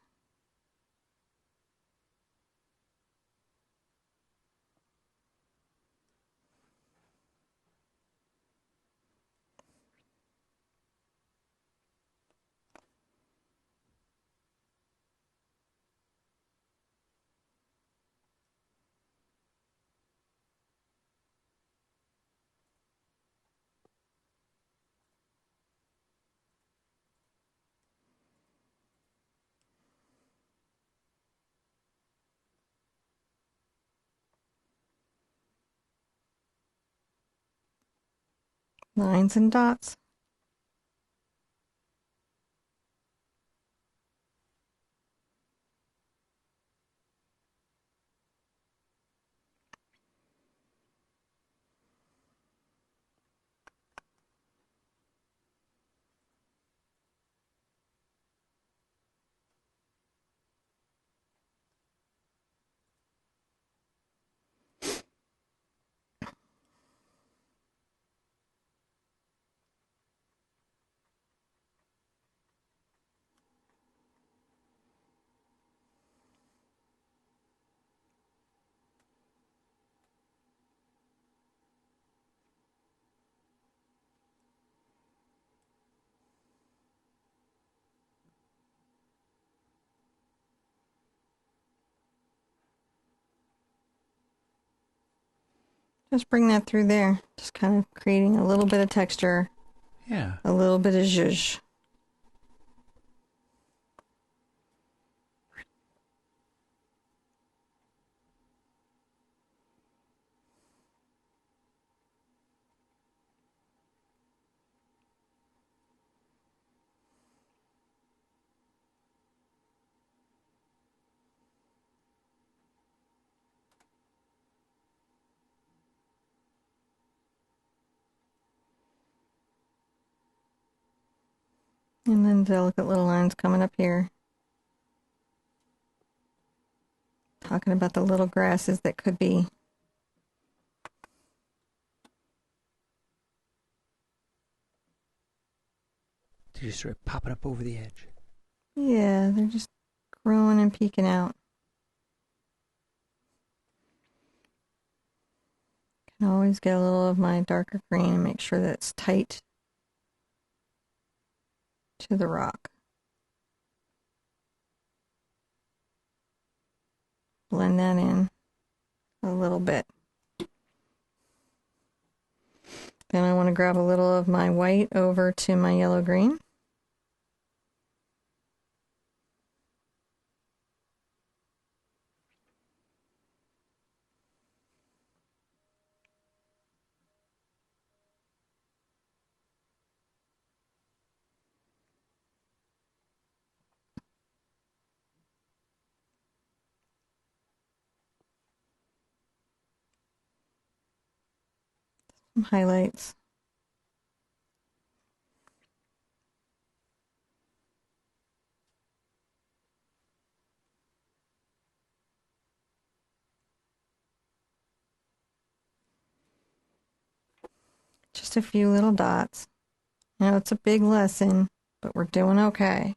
Lines and dots. Just bring that through there. Just kind of creating a little bit of texture. Yeah. A little bit of zhuzh. And then delicate little lines coming up here. Talking about the little grasses that could be. They're just sort of popping up over the edge. Yeah, they're just growing and peeking out. Can always get a little of my darker green and make sure that it's tight to the rock. Blend that in a little bit. Then I want to grab a little of my white over to my yellow-green. Some highlights. Just a few little dots. Now it's a big lesson, but we're doing okay.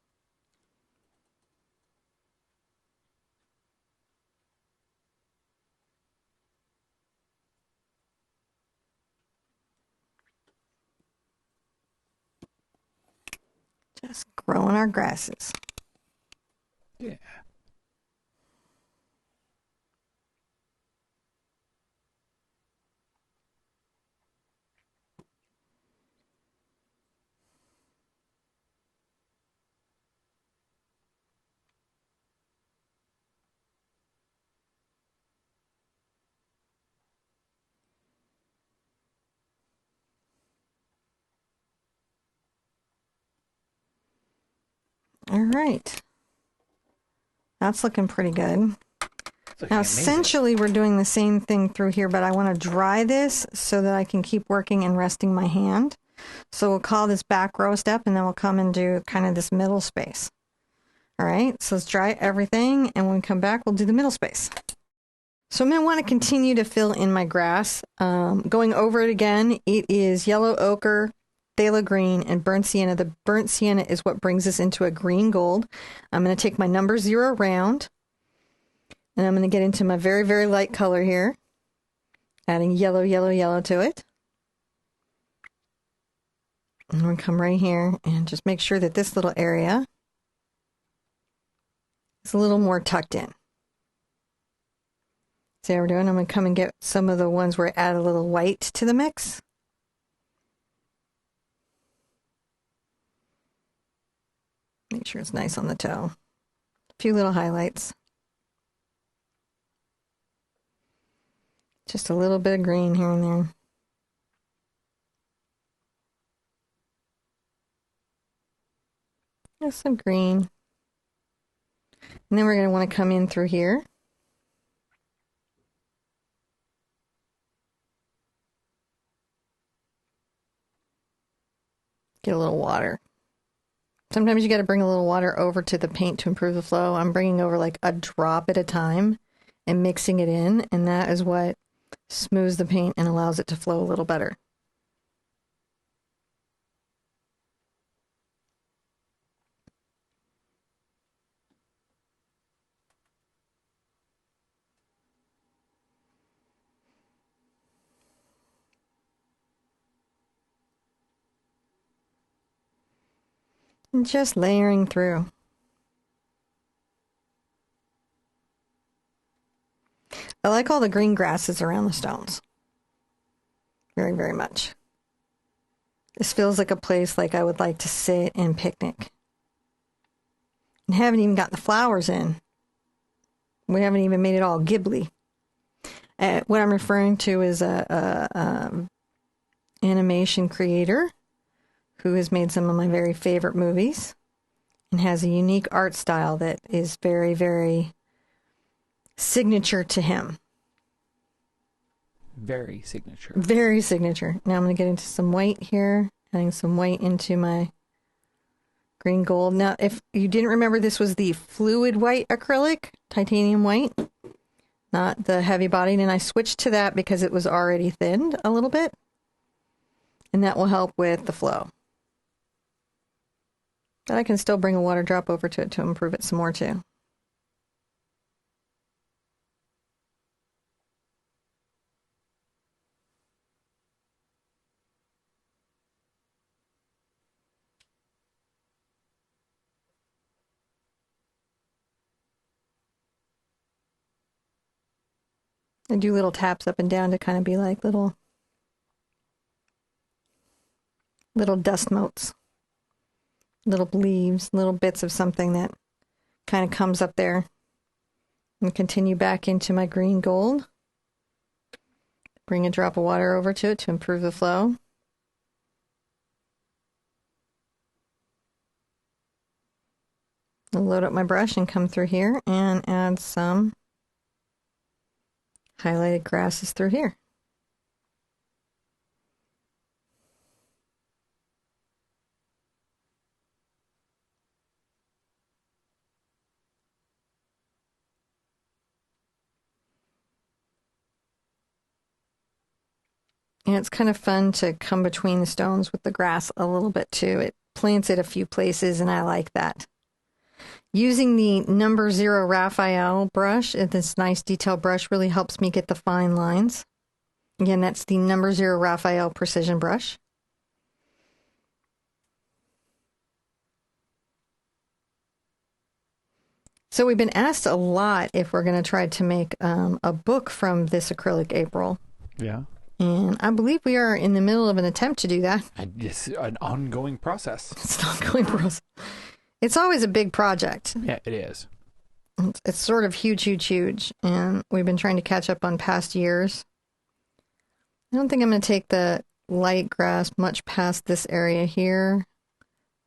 Just growing our grasses. Yeah. All right. That's looking pretty good. Now, essentially, we're doing the same thing through here, but I want to dry this so that I can keep working and resting my hand. So we'll call this back row step, and then we'll come and do kind of this middle space. All right, so let's dry everything, and when we come back, we'll do the middle space. So I'm going to want to continue to fill in my grass. Going over it again, it is yellow ochre, phthalo green, and burnt sienna. The burnt sienna is what brings us into a green gold. I'm going to take my number 0 round, and I'm going to get into my very, very light color here, adding yellow, yellow, yellow to it. I'm going to come right here and just make sure that this little area is a little more tucked in. See how we're doing? I'm going to come and get some of the ones where I add a little white to the mix. Make sure it's nice on the toe. A few little highlights. Just a little bit of green here and there. Just some green. And then we're going to want to come in through here. Get a little water. Sometimes you got to bring a little water over to the paint to improve the flow. I'm bringing over like a drop at a time and mixing it in, and that is what smooths the paint and allows it to flow a little better. And just layering through. I like all the green grasses around the stones. Very, very much. This feels like a place like I would like to sit and picnic. And haven't even got the flowers in. We haven't even made it all Ghibli. What I'm referring to is a animation creator who has made some of my very favorite movies and has a unique art style that is very, very signature to him. Very signature. Very signature. Now I'm going to get into some white here, adding some white into my green gold. Now, if you didn't remember, this was the fluid white acrylic, titanium white, not the heavy bodied, and I switched to that because it was already thinned a little bit, and that will help with the flow. But I can still bring a water drop over to it to improve it some more too. I do little taps up and down to kind of be like little dust motes. Little leaves, little bits of something that kind of comes up there. And continue back into my green gold. Bring a drop of water over to it to improve the flow. I'll load up my brush and come through here and add some highlighted grasses through here. And it's kind of fun to come between the stones with the grass a little bit too. It plants it a few places, and I like that. Using the number 0 Raphael brush, this nice detail brush, really helps me get the fine lines. Again, that's the number 0 Raphael precision brush. So we've been asked a lot if we're going to try to make a book from this acrylic April. Yeah. And I believe we are in the middle of an attempt to do that. It's an ongoing process. It's an ongoing process. It's always a big project. Yeah, it is. It's sort of huge, huge, huge. And we've been trying to catch up on past years. I don't think I'm going to take the light grass much past this area here.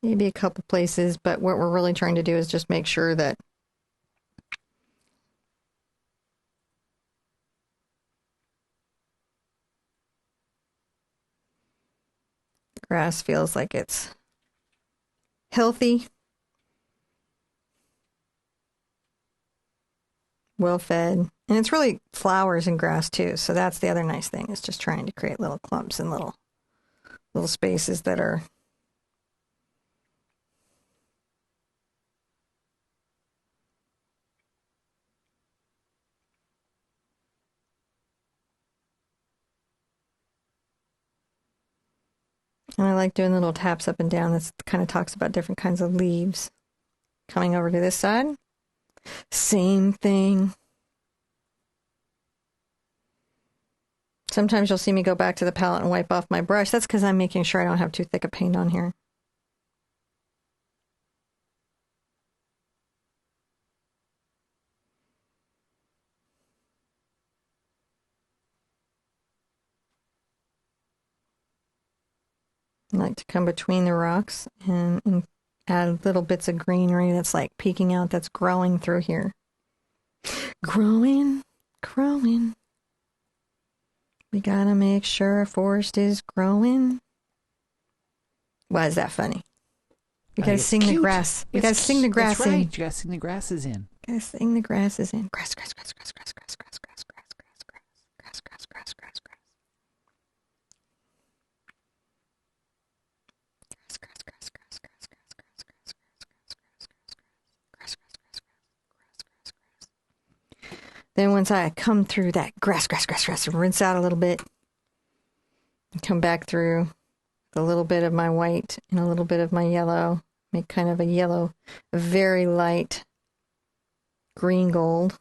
Maybe a couple places. But what we're really trying to do is just make sure that grass feels like it's healthy, well fed, and it's really flowers and grass too. So that's the other nice thing, is just trying to create little clumps and little spaces that are and I like doing little taps up and down. This kind of talks about different kinds of leaves. Coming over to this side, same thing. Sometimes you'll see me go back to the palette and wipe off my brush. That's because I'm making sure I don't have too thick a paint on here. I like to come between the rocks and add little bits of greenery that's like peeking out, that's growing through here. Growing, growing. We gotta make sure a forest is growing. Why is that funny? We gotta sing the grass. We gotta sing the grass in. You gotta sing the grasses in. Gotta sing the grasses in. Grass, grass, grass, grass, grass, grass, grass, grass, grass, grass, grass, grass, grass, grass, grass, grass. Then once I come through that grass, and rinse out a little bit, and come back through a little bit of my white and a little bit of my yellow, make kind of a yellow, a very light green gold.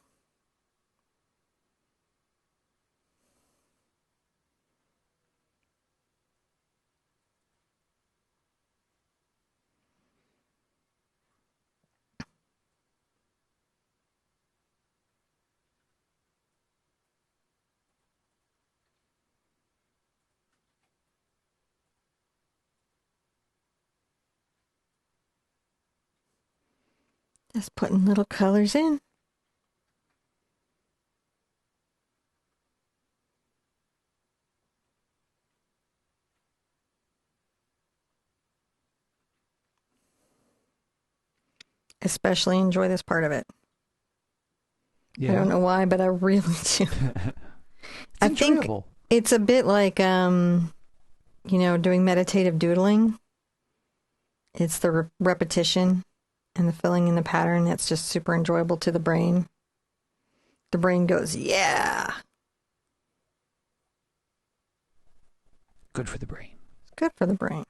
Just putting little colors in. Especially enjoy this part of it. Yeah. I don't know why, but I really do. I think it's a bit like, doing meditative doodling. It's the repetition and the filling in the pattern that's just super enjoyable to the brain. The brain goes, yeah. Good for the brain. It's good for the brain.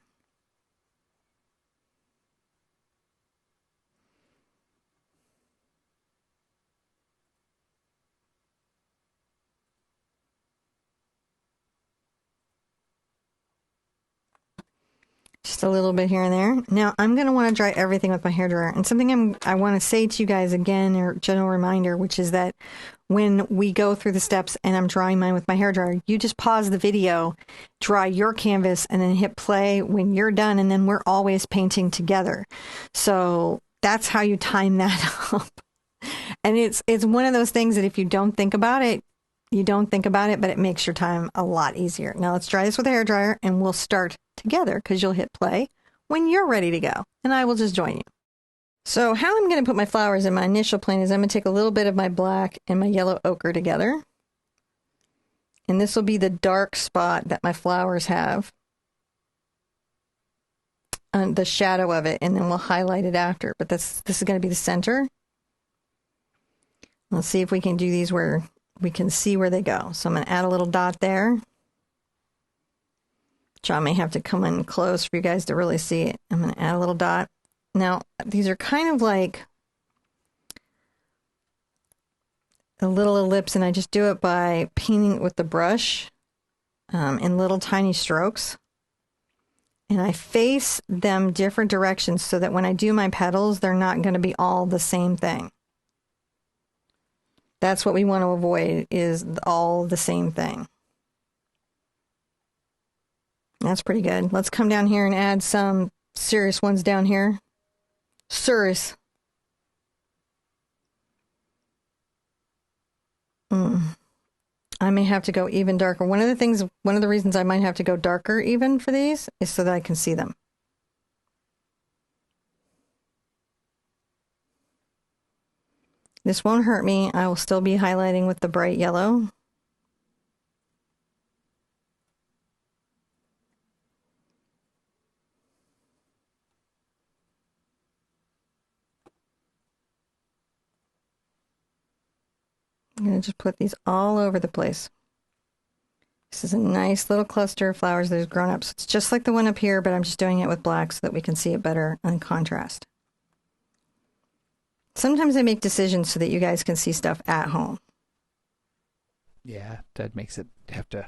Just a little bit here and there. Now, I'm going to want to dry everything with my hairdryer. And something I want to say to you guys again, or general reminder, which is that when we go through the steps and I'm drying mine with my hairdryer, you just pause the video, dry your canvas, and then hit play when you're done. And then we're always painting together. So that's how you time that up. And it's one of those things that if you don't think about it, you don't think about it, but it makes your time a lot easier. Now let's dry this with a hairdryer and we'll start together because you'll hit play when you're ready to go and I will just join you. So how I'm going to put my flowers in my initial plan is I'm going to take a little bit of my black and my yellow ochre together. And this will be the dark spot that my flowers have. The shadow of it, and then we'll highlight it after. But this is going to be the center. Let's see if we can do these where we can see where they go. So I'm going to add a little dot there. Which I may have to come in close for you guys to really see it. I'm going to add a little dot. Now, these are kind of like a little ellipse, and I just do it by painting it with the brush in little tiny strokes. And I face them different directions so that when I do my petals, they're not going to be all the same thing. That's what we want to avoid, is all the same thing. That's pretty good. Let's come down here and add some serious ones down here. Serious. I may have to go even darker. One of the reasons I might have to go darker even for these is so that I can see them. This won't hurt me. I will still be highlighting with the bright yellow. I'm going to just put these all over the place. This is a nice little cluster of flowers that has grown up. So it's just like the one up here, but I'm just doing it with black so that we can see it better in contrast. Sometimes I make decisions so that you guys can see stuff at home. Yeah, that makes it have to.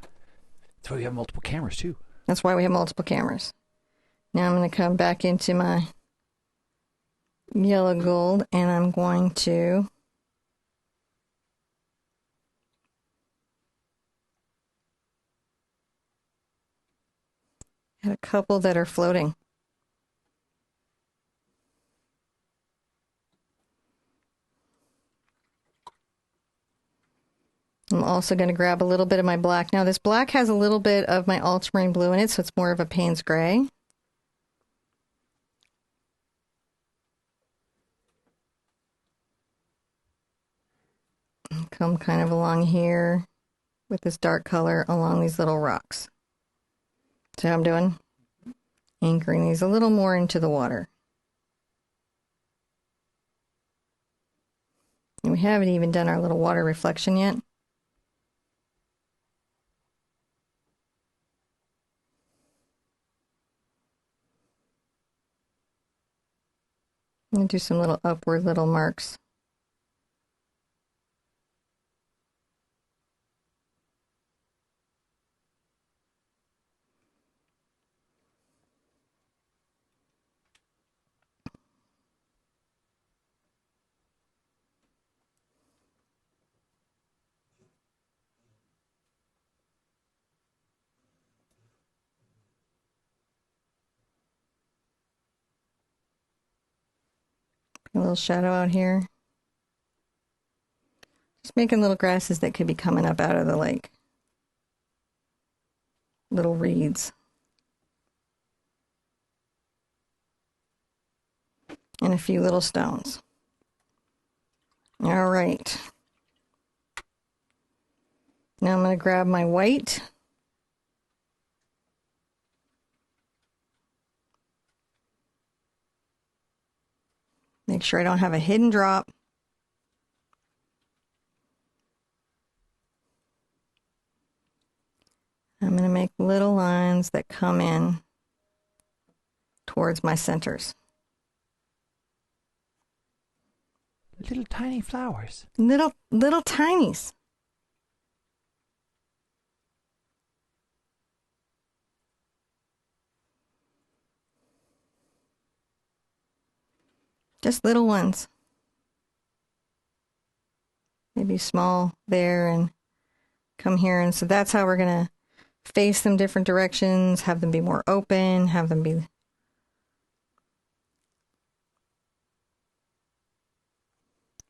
That's why we have multiple cameras too. That's why we have multiple cameras. Now I'm going to come back into my yellow gold, and I'm going to add a couple that are floating. I'm also going to grab a little bit of my black. Now this black has a little bit of my ultramarine blue in it, so it's more of a Payne's gray. Come kind of along here with this dark color along these little rocks. See how I'm doing? Anchoring these a little more into the water. And we haven't even done our little water reflection yet. I'm going to do some little upward little marks. A little shadow out here. Just making little grasses that could be coming up out of the lake. Little reeds. And a few little stones. All right. Now I'm going to grab my white. Make sure I don't have a hidden drop. I'm going to make little lines that come in towards my centers. Little tiny flowers. Little tinies. Just little ones. Maybe small there and come here. And so that's how we're going to face them different directions, have them be more open, have them be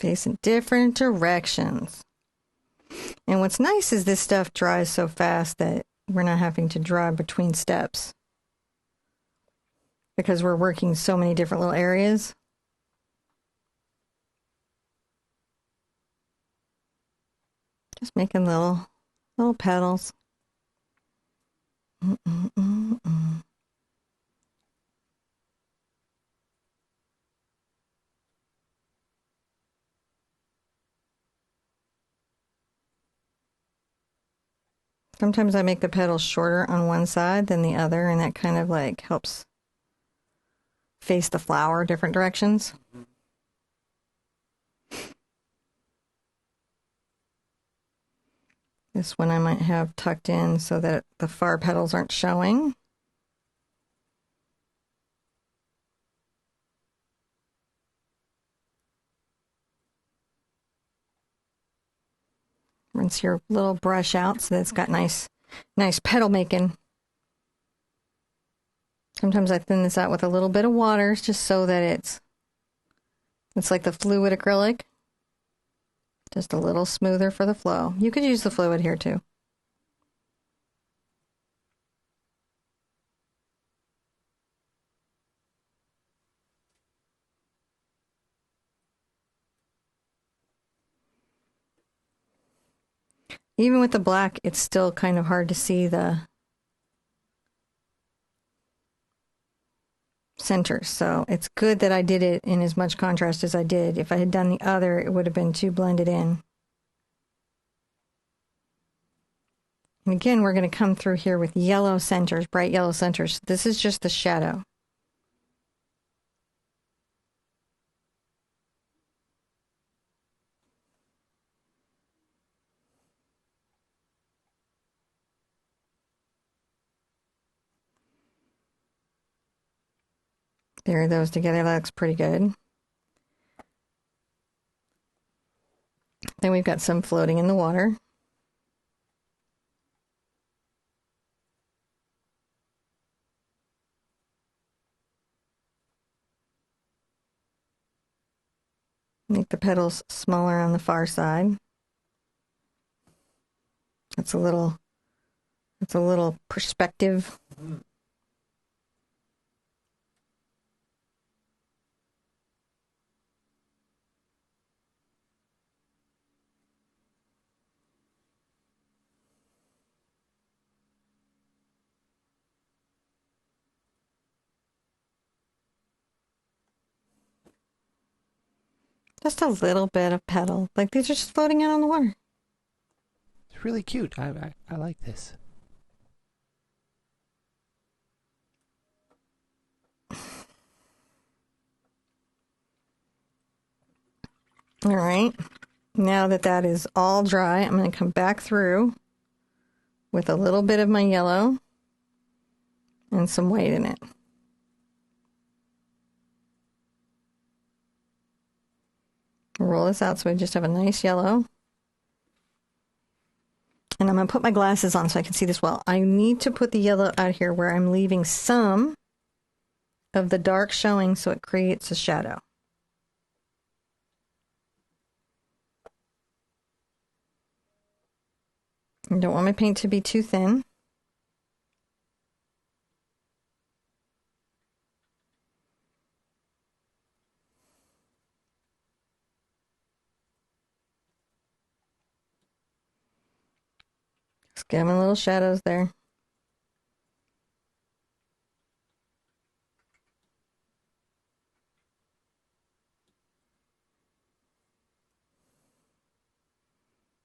facing different directions. And what's nice is this stuff dries so fast that we're not having to draw between steps because we're working so many different little areas. Just making little petals. Sometimes I make the petals shorter on one side than the other, and that kind of like helps face the flower different directions. This one I might have tucked in so that the far petals aren't showing. Rinse your little brush out so that it's got nice petal making. Sometimes I thin this out with a little bit of water just so that it's like the fluid acrylic. Just a little smoother for the flow. You could use the fluid here too. Even with the black, it's still kind of hard to see the centers. So it's good that I did it in as much contrast as I did. If I had done the other, it would have been too blended in. And again, we're going to come through here with yellow centers, bright yellow centers. This is just the shadow. There, those together, that looks pretty good. Then we've got some floating in the water. Make the petals smaller on the far side. It's a little perspective. Just a little bit of petal. Like these are just floating out on the water. It's really cute. I like this. All right. Now that that is all dry, I'm going to come back through with a little bit of my yellow and some white in it. Roll this out so we just have a nice yellow. And I'm going to put my glasses on so I can see this well. I need to put the yellow out here where I'm leaving some of the dark showing so it creates a shadow. I don't want my paint to be too thin. Just give them little shadows there.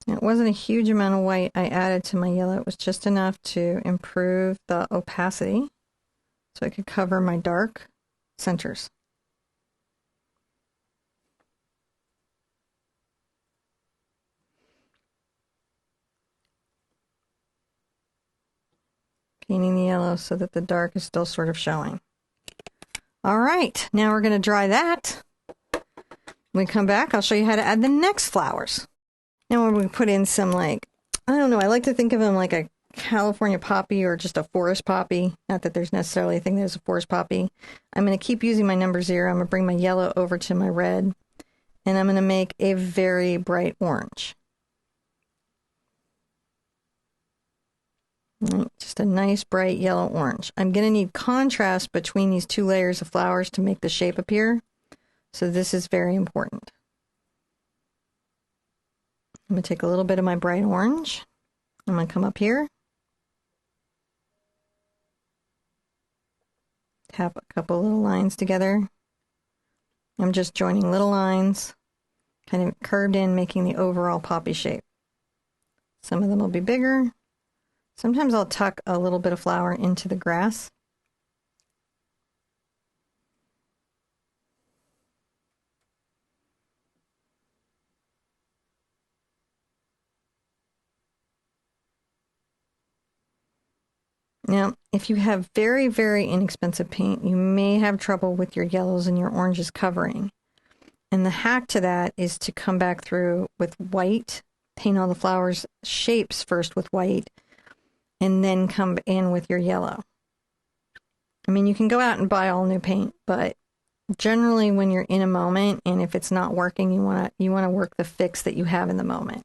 It wasn't a huge amount of white I added to my yellow. It was just enough to improve the opacity so I could cover my dark centers. Painting the yellow so that the dark is still sort of showing. All right, now we're going to dry that. When we come back, I'll show you how to add the next flowers. Now when we put in some, like, I don't know, I like to think of them like a California poppy or just a forest poppy. Not that there's necessarily a thing that is a forest poppy. I'm going to keep using my number 0. I'm going to bring my yellow over to my red. And I'm going to make a very bright orange. Right, just a nice bright yellow orange. I'm going to need contrast between these two layers of flowers to make the shape appear. So this is very important. I'm going to take a little bit of my bright orange. I'm going to come up here. Tap a couple little lines together. I'm just joining little lines, kind of curved in, making the overall poppy shape. Some of them will be bigger. Sometimes I'll tuck a little bit of flower into the grass. Now, if you have very, very inexpensive paint, you may have trouble with your yellows and your oranges covering. And the hack to that is to come back through with white, paint all the flowers shapes first with white, and then come in with your yellow. I mean, you can go out and buy all new paint, but generally when you're in a moment and if it's not working, you want to work the fix that you have in the moment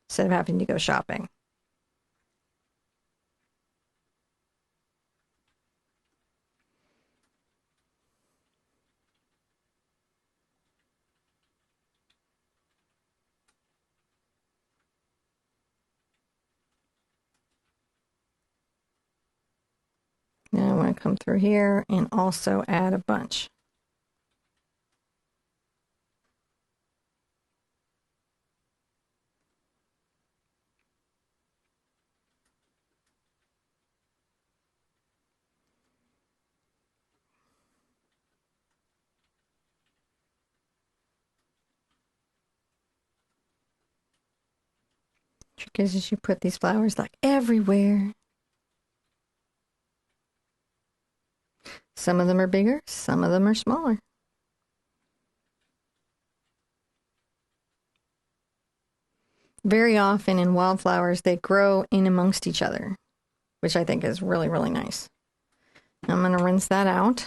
instead of having to go shopping. Now I want to come through here and also add a bunch. Trick is you put these flowers like everywhere. Some of them are bigger, some of them are smaller. Very often in wildflowers, they grow in amongst each other, which I think is really, really nice. I'm going to rinse that out.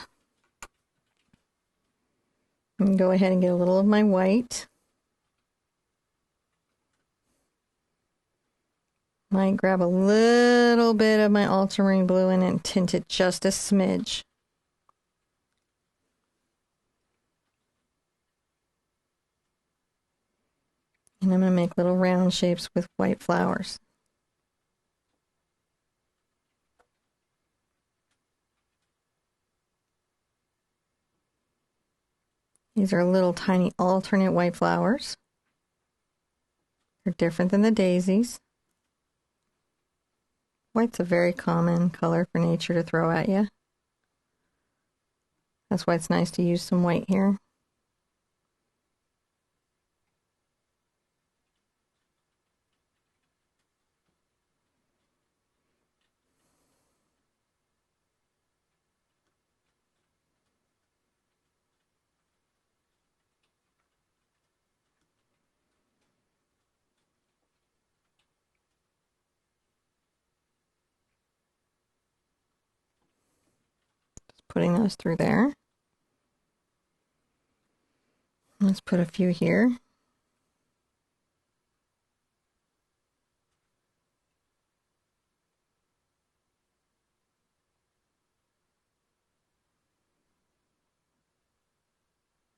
And go ahead and get a little of my white. Might grab a little bit of my ultramarine blue in it and tint it just a smidge. And I'm going to make little round shapes with white flowers. These are little tiny alternate white flowers. They're different than the daisies. White's a very common color for nature to throw at you. That's why it's nice to use some white here. Putting those through there. Let's put a few here.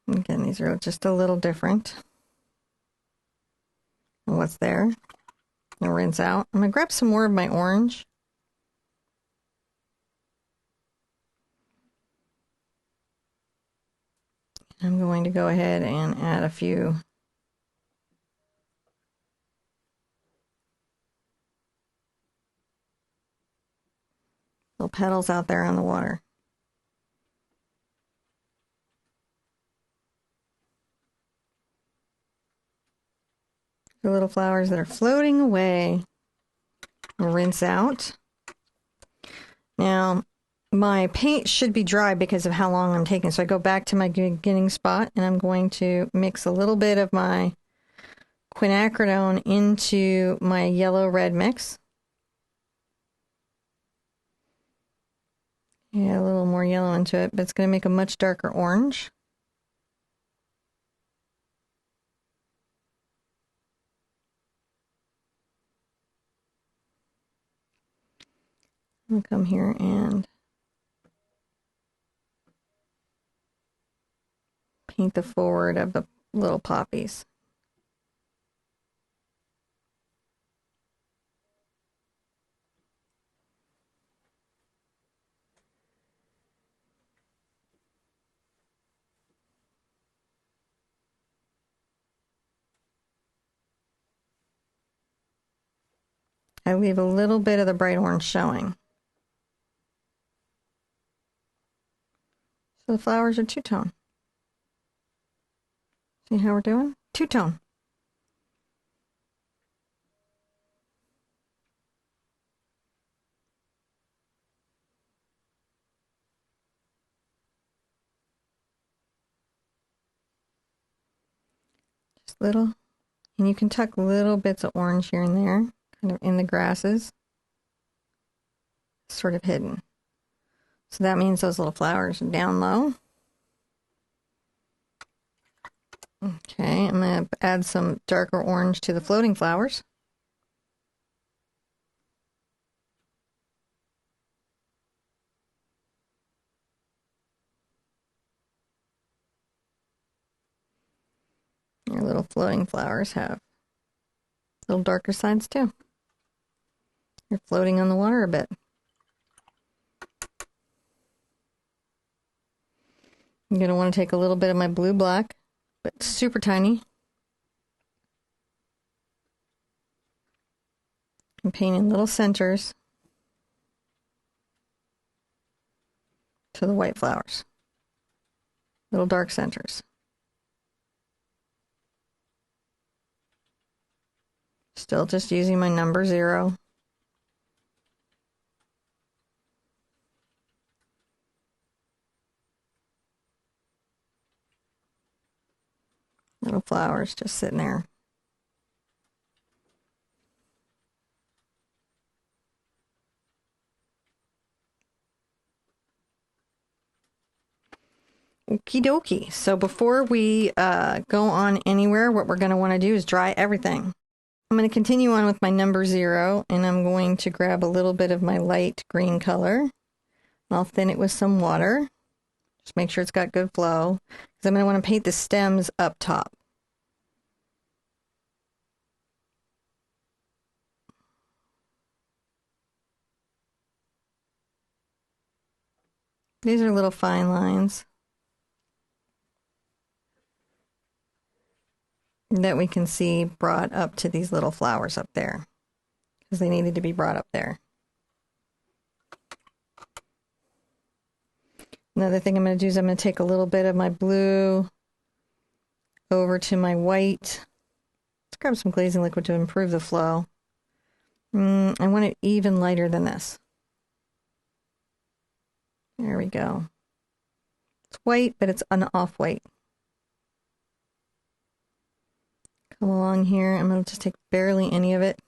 Again, these are just a little different than what's there. I'll rinse out. I'm going to grab some more of my orange. I'm going to go ahead and add a few little petals out there on the water. The little flowers that are floating away. I'll rinse out. Now, my paint should be dry because of how long I'm taking. So I go back to my beginning spot and I'm going to mix a little bit of my quinacridone into my yellow-red mix. Yeah, a little more yellow into it, but it's going to make a much darker orange. I'll come here and paint the forward of the little poppies. I leave a little bit of the bright orange showing. So the flowers are two-tone. See how we're doing? Two-tone. Just little. And you can tuck little bits of orange here and there, kind of in the grasses. Sort of hidden. So that means those little flowers are down low. Okay, I'm going to add some darker orange to the floating flowers. Your little floating flowers have little darker sides too. They're floating on the water a bit. I'm going to want to take a little bit of my blue black, but super tiny. And paint in little centers to the white flowers. Little dark centers. Still just using my number 0. Little flowers just sitting there. Okie dokie. So before we go on anywhere, what we're going to want to do is dry everything. I'm going to continue on with my number 0, and I'm going to grab a little bit of my light green color. And I'll thin it with some water. Just make sure it's got good flow, because I'm going to want to paint the stems up top. These are little fine lines that we can see brought up to these little flowers up there, because they needed to be brought up there. Another thing I'm going to do is I'm going to take a little bit of my blue over to my white. Let's grab some glazing liquid to improve the flow. I want it even lighter than this. There we go. It's white, but it's an off-white. Come along here. I'm going to just take barely any of it.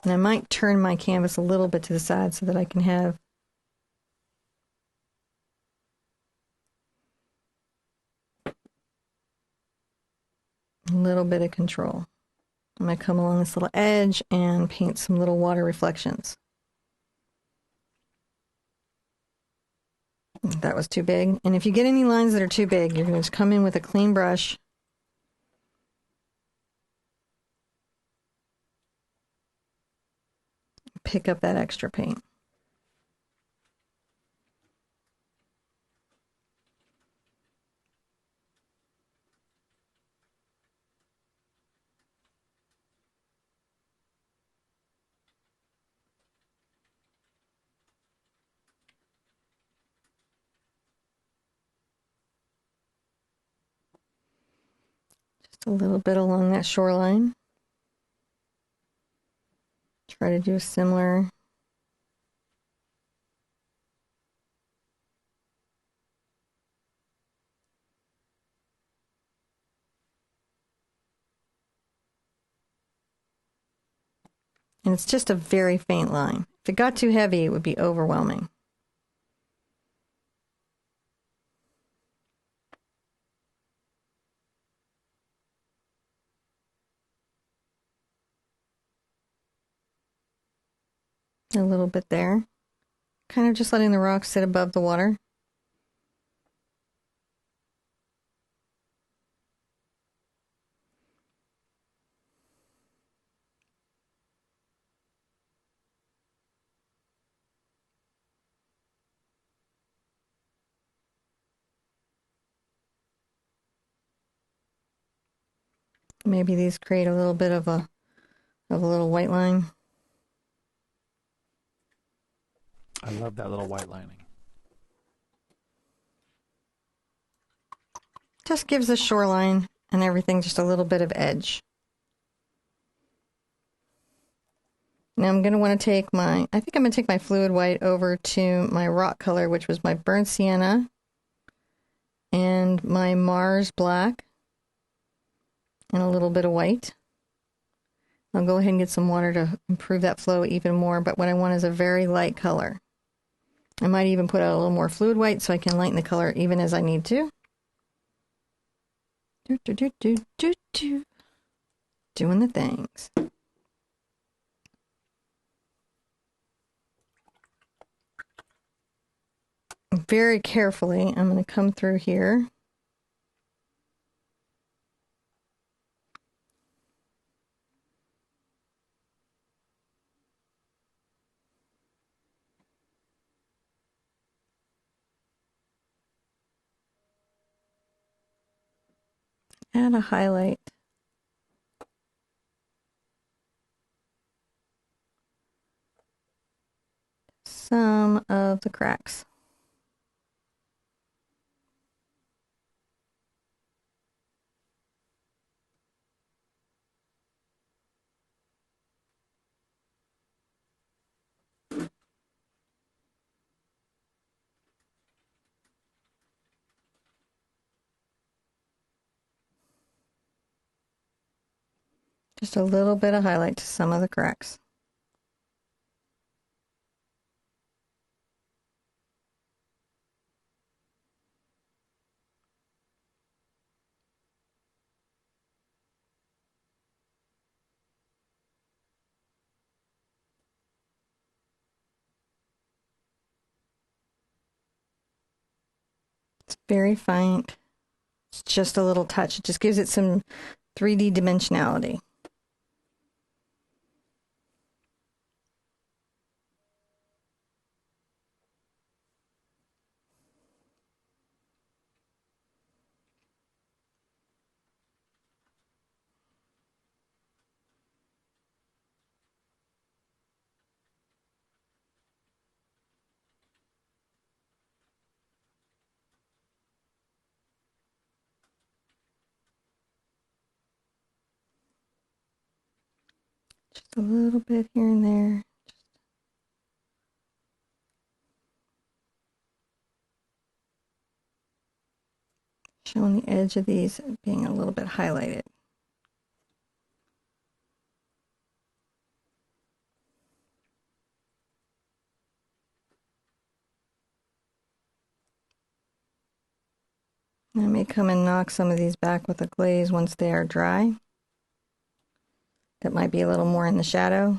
And I might turn my canvas a little bit to the side so that I can have a little bit of control. I'm going to come along this little edge and paint some little water reflections. That was too big. And if you get any lines that are too big, you're going to just come in with a clean brush. Pick up that extra paint. A little bit along that shoreline. Try to do a similar. And it's just a very faint line. If it got too heavy, it would be overwhelming. A little bit there. Kind of just letting the rocks sit above the water. Maybe these create a little bit of a little white line. I love that little white lining. Just gives the shoreline and everything just a little bit of edge. Now I'm going to want to take I think I'm going to take my fluid white over to my rock color, which was my burnt sienna and my Mars black. and a little bit of white. I'll go ahead and get some water to improve that flow even more, but what I want is a very light color. I might even put out a little more fluid white so I can lighten the color even as I need to. Doing the things. Very carefully, I'm going to come through here. Add a highlight. Some of the cracks. Just a little bit of highlight to some of the cracks. It's very faint. It's just a little touch. It just gives it some 3D dimensionality. Just a little bit here and there. Showing the edge of these being a little bit highlighted. I may come and knock some of these back with a glaze once they are dry. That might be a little more in the shadow.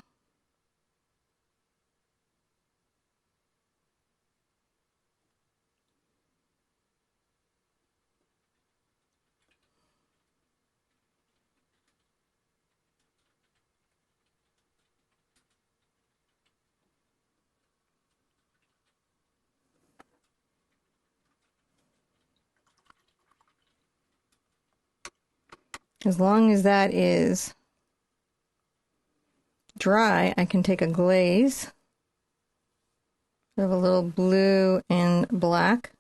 As long as that is dry, I can take a glaze of a little blue and black.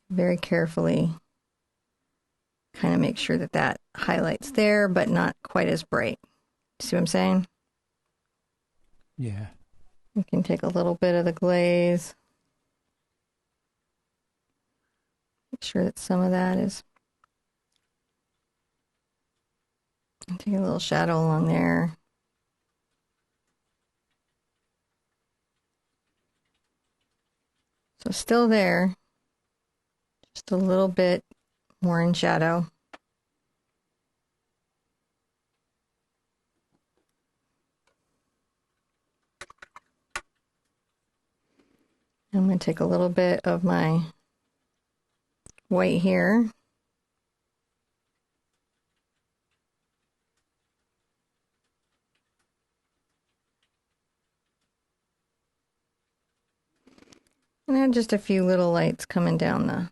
Very carefully kind of make sure that that highlight's there, but not quite as bright. See what I'm saying? Yeah. You can take a little bit of the glaze. Make sure that some of that is. Take a little shadow along there. So still there, just a little bit more in shadow. I'm going to take a little bit of my white here. And add just a few little lights coming down the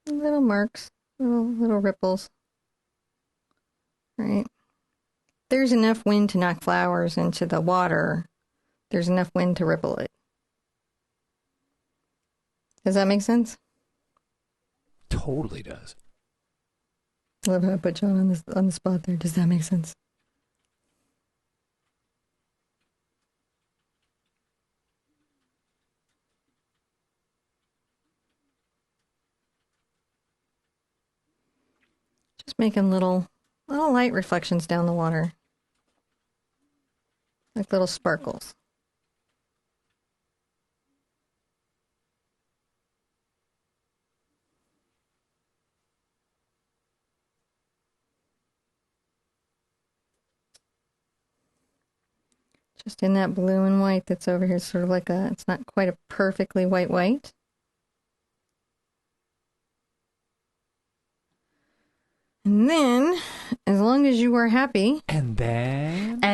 little marks, little ripples. Right. There's enough wind to knock flowers into the water. There's enough wind to ripple it. Does that make sense? Totally does. I love how I put John on the spot there. Does that make sense? Just making little light reflections down the water. Like little sparkles. Just in that blue and white that's over here, sort of like it's not quite a perfectly white. And then, as long as you are happy. And then.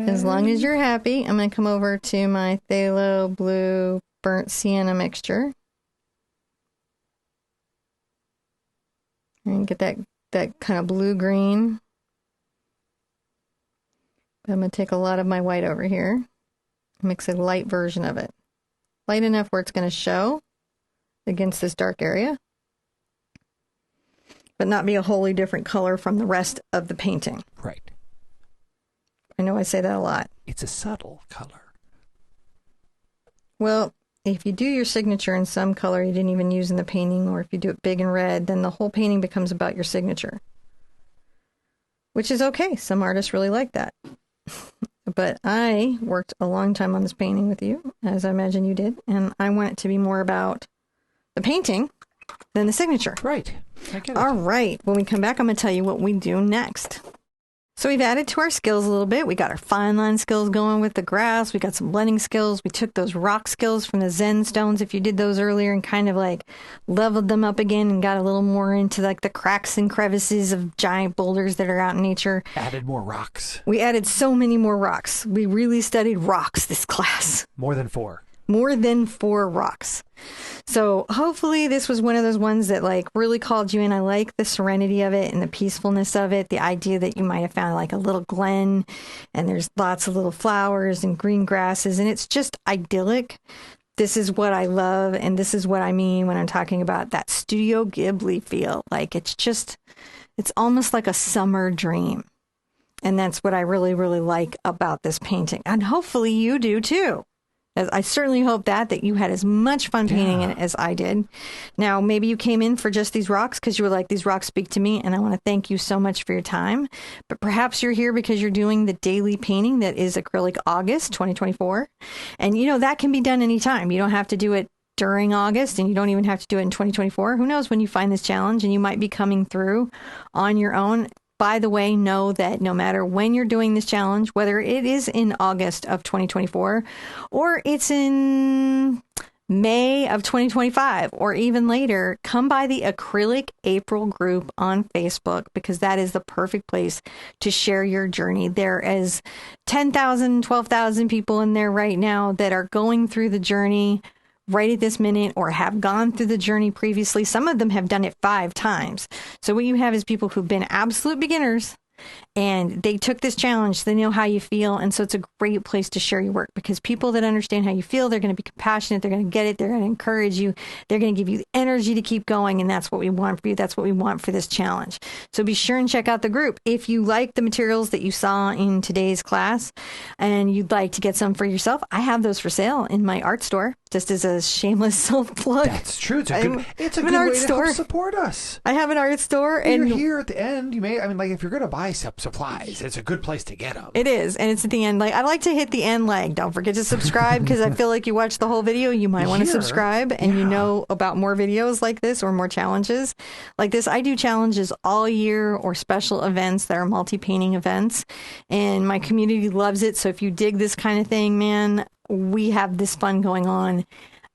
As long as you're happy, I'm going to come over to my phthalo blue burnt sienna mixture. And get that kind of blue-green. I'm going to take a lot of my white over here. Mix a light version of it. Light enough where it's going to show against this dark area, but not be a wholly different color from the rest of the painting. Right. I know I say that a lot. It's a subtle color. Well, if you do your signature in some color you didn't even use in the painting, or if you do it big and red, then the whole painting becomes about your signature. Which is okay. Some artists really like that. But I worked a long time on this painting with you, as I imagine you did, and I want it to be more about the painting than the signature. Right. I get it. All right. When we come back, I'm going to tell you what we do next. So we've added to our skills a little bit. We got our fine line skills going with the grass. We got some blending skills. We took those rock skills from the Zen stones, if you did those earlier, and kind of like leveled them up again and got a little more into like the cracks and crevices of giant boulders that are out in nature. Added more rocks. We added so many more rocks. We really studied rocks this class. More than 4. More than 4 rocks. So hopefully this was one of those ones that like really called you in. I like the serenity of it and the peacefulness of it. The idea that you might have found like a little glen and there's lots of little flowers and green grasses and it's just idyllic. This is what I love. And this is what I mean when I'm talking about that Studio Ghibli feel. Like it's almost like a summer dream. And that's what I really, really like about this painting. And hopefully you do too. I certainly hope that you had as much fun painting it as I did. Now, maybe you came in for just these rocks because you were like, these rocks speak to me, and I want to thank you so much for your time. But perhaps you're here because you're doing the daily painting that is Acrylic August 2024. And, that can be done anytime. You don't have to do it during August, and you don't even have to do it in 2024. Who knows when you find this challenge, and you might be coming through on your own. By the way, know that no matter when you're doing this challenge, whether it is in August of 2024 or it's in May of 2025 or even later, come by the Acrylic April group on Facebook because that is the perfect place to share your journey. There is 10,000, 12,000 people in there right now that are going through the journey right at this minute or have gone through the journey previously. Some of them have done it 5 times. So what you have is people who've been absolute beginners and they took this challenge. They know how you feel. And so it's a great place to share your work because people that understand how you feel, they're going to be compassionate. They're going to get it. They're going to encourage you. They're going to give you the energy to keep going. And that's what we want for you. That's what we want for this challenge. So be sure and check out the group. If you like the materials that you saw in today's class and you'd like to get some for yourself, I have those for sale in my art store, just as a shameless self plug. That's true. It's a good art way store. to help support us. I have an art store. And you're here at the end. If you're going to buy supplies, it's a good place to get them. It is. And it's at the end. Like, I like to hit the end leg. Don't forget to subscribe because I feel like you watched the whole video. You might want to subscribe and you know about more videos like this or more challenges like this. I do challenges all year or special events that are multi-painting events. And my community loves it. So if you dig this kind of thing, man, we have this fun going on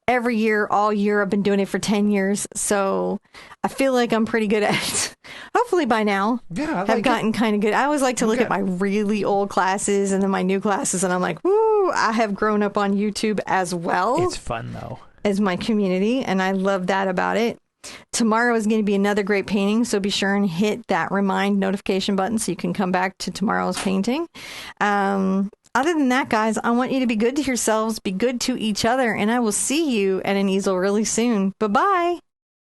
every year, all year. I've been doing it for 10 years. So I feel like I'm pretty good at it. Hopefully by now, I've gotten kind of good. I always like to look at my really old classes and then my new classes. And I'm like, woo, I have grown up on YouTube as well. It's fun though. As my community. And I love that about it. Tomorrow is going to be another great painting. So be sure and hit that remind notification button so you can come back to tomorrow's painting. other than that, guys, I want you to be good to yourselves, be good to each other, and I will see you at an easel really soon. Bye-bye.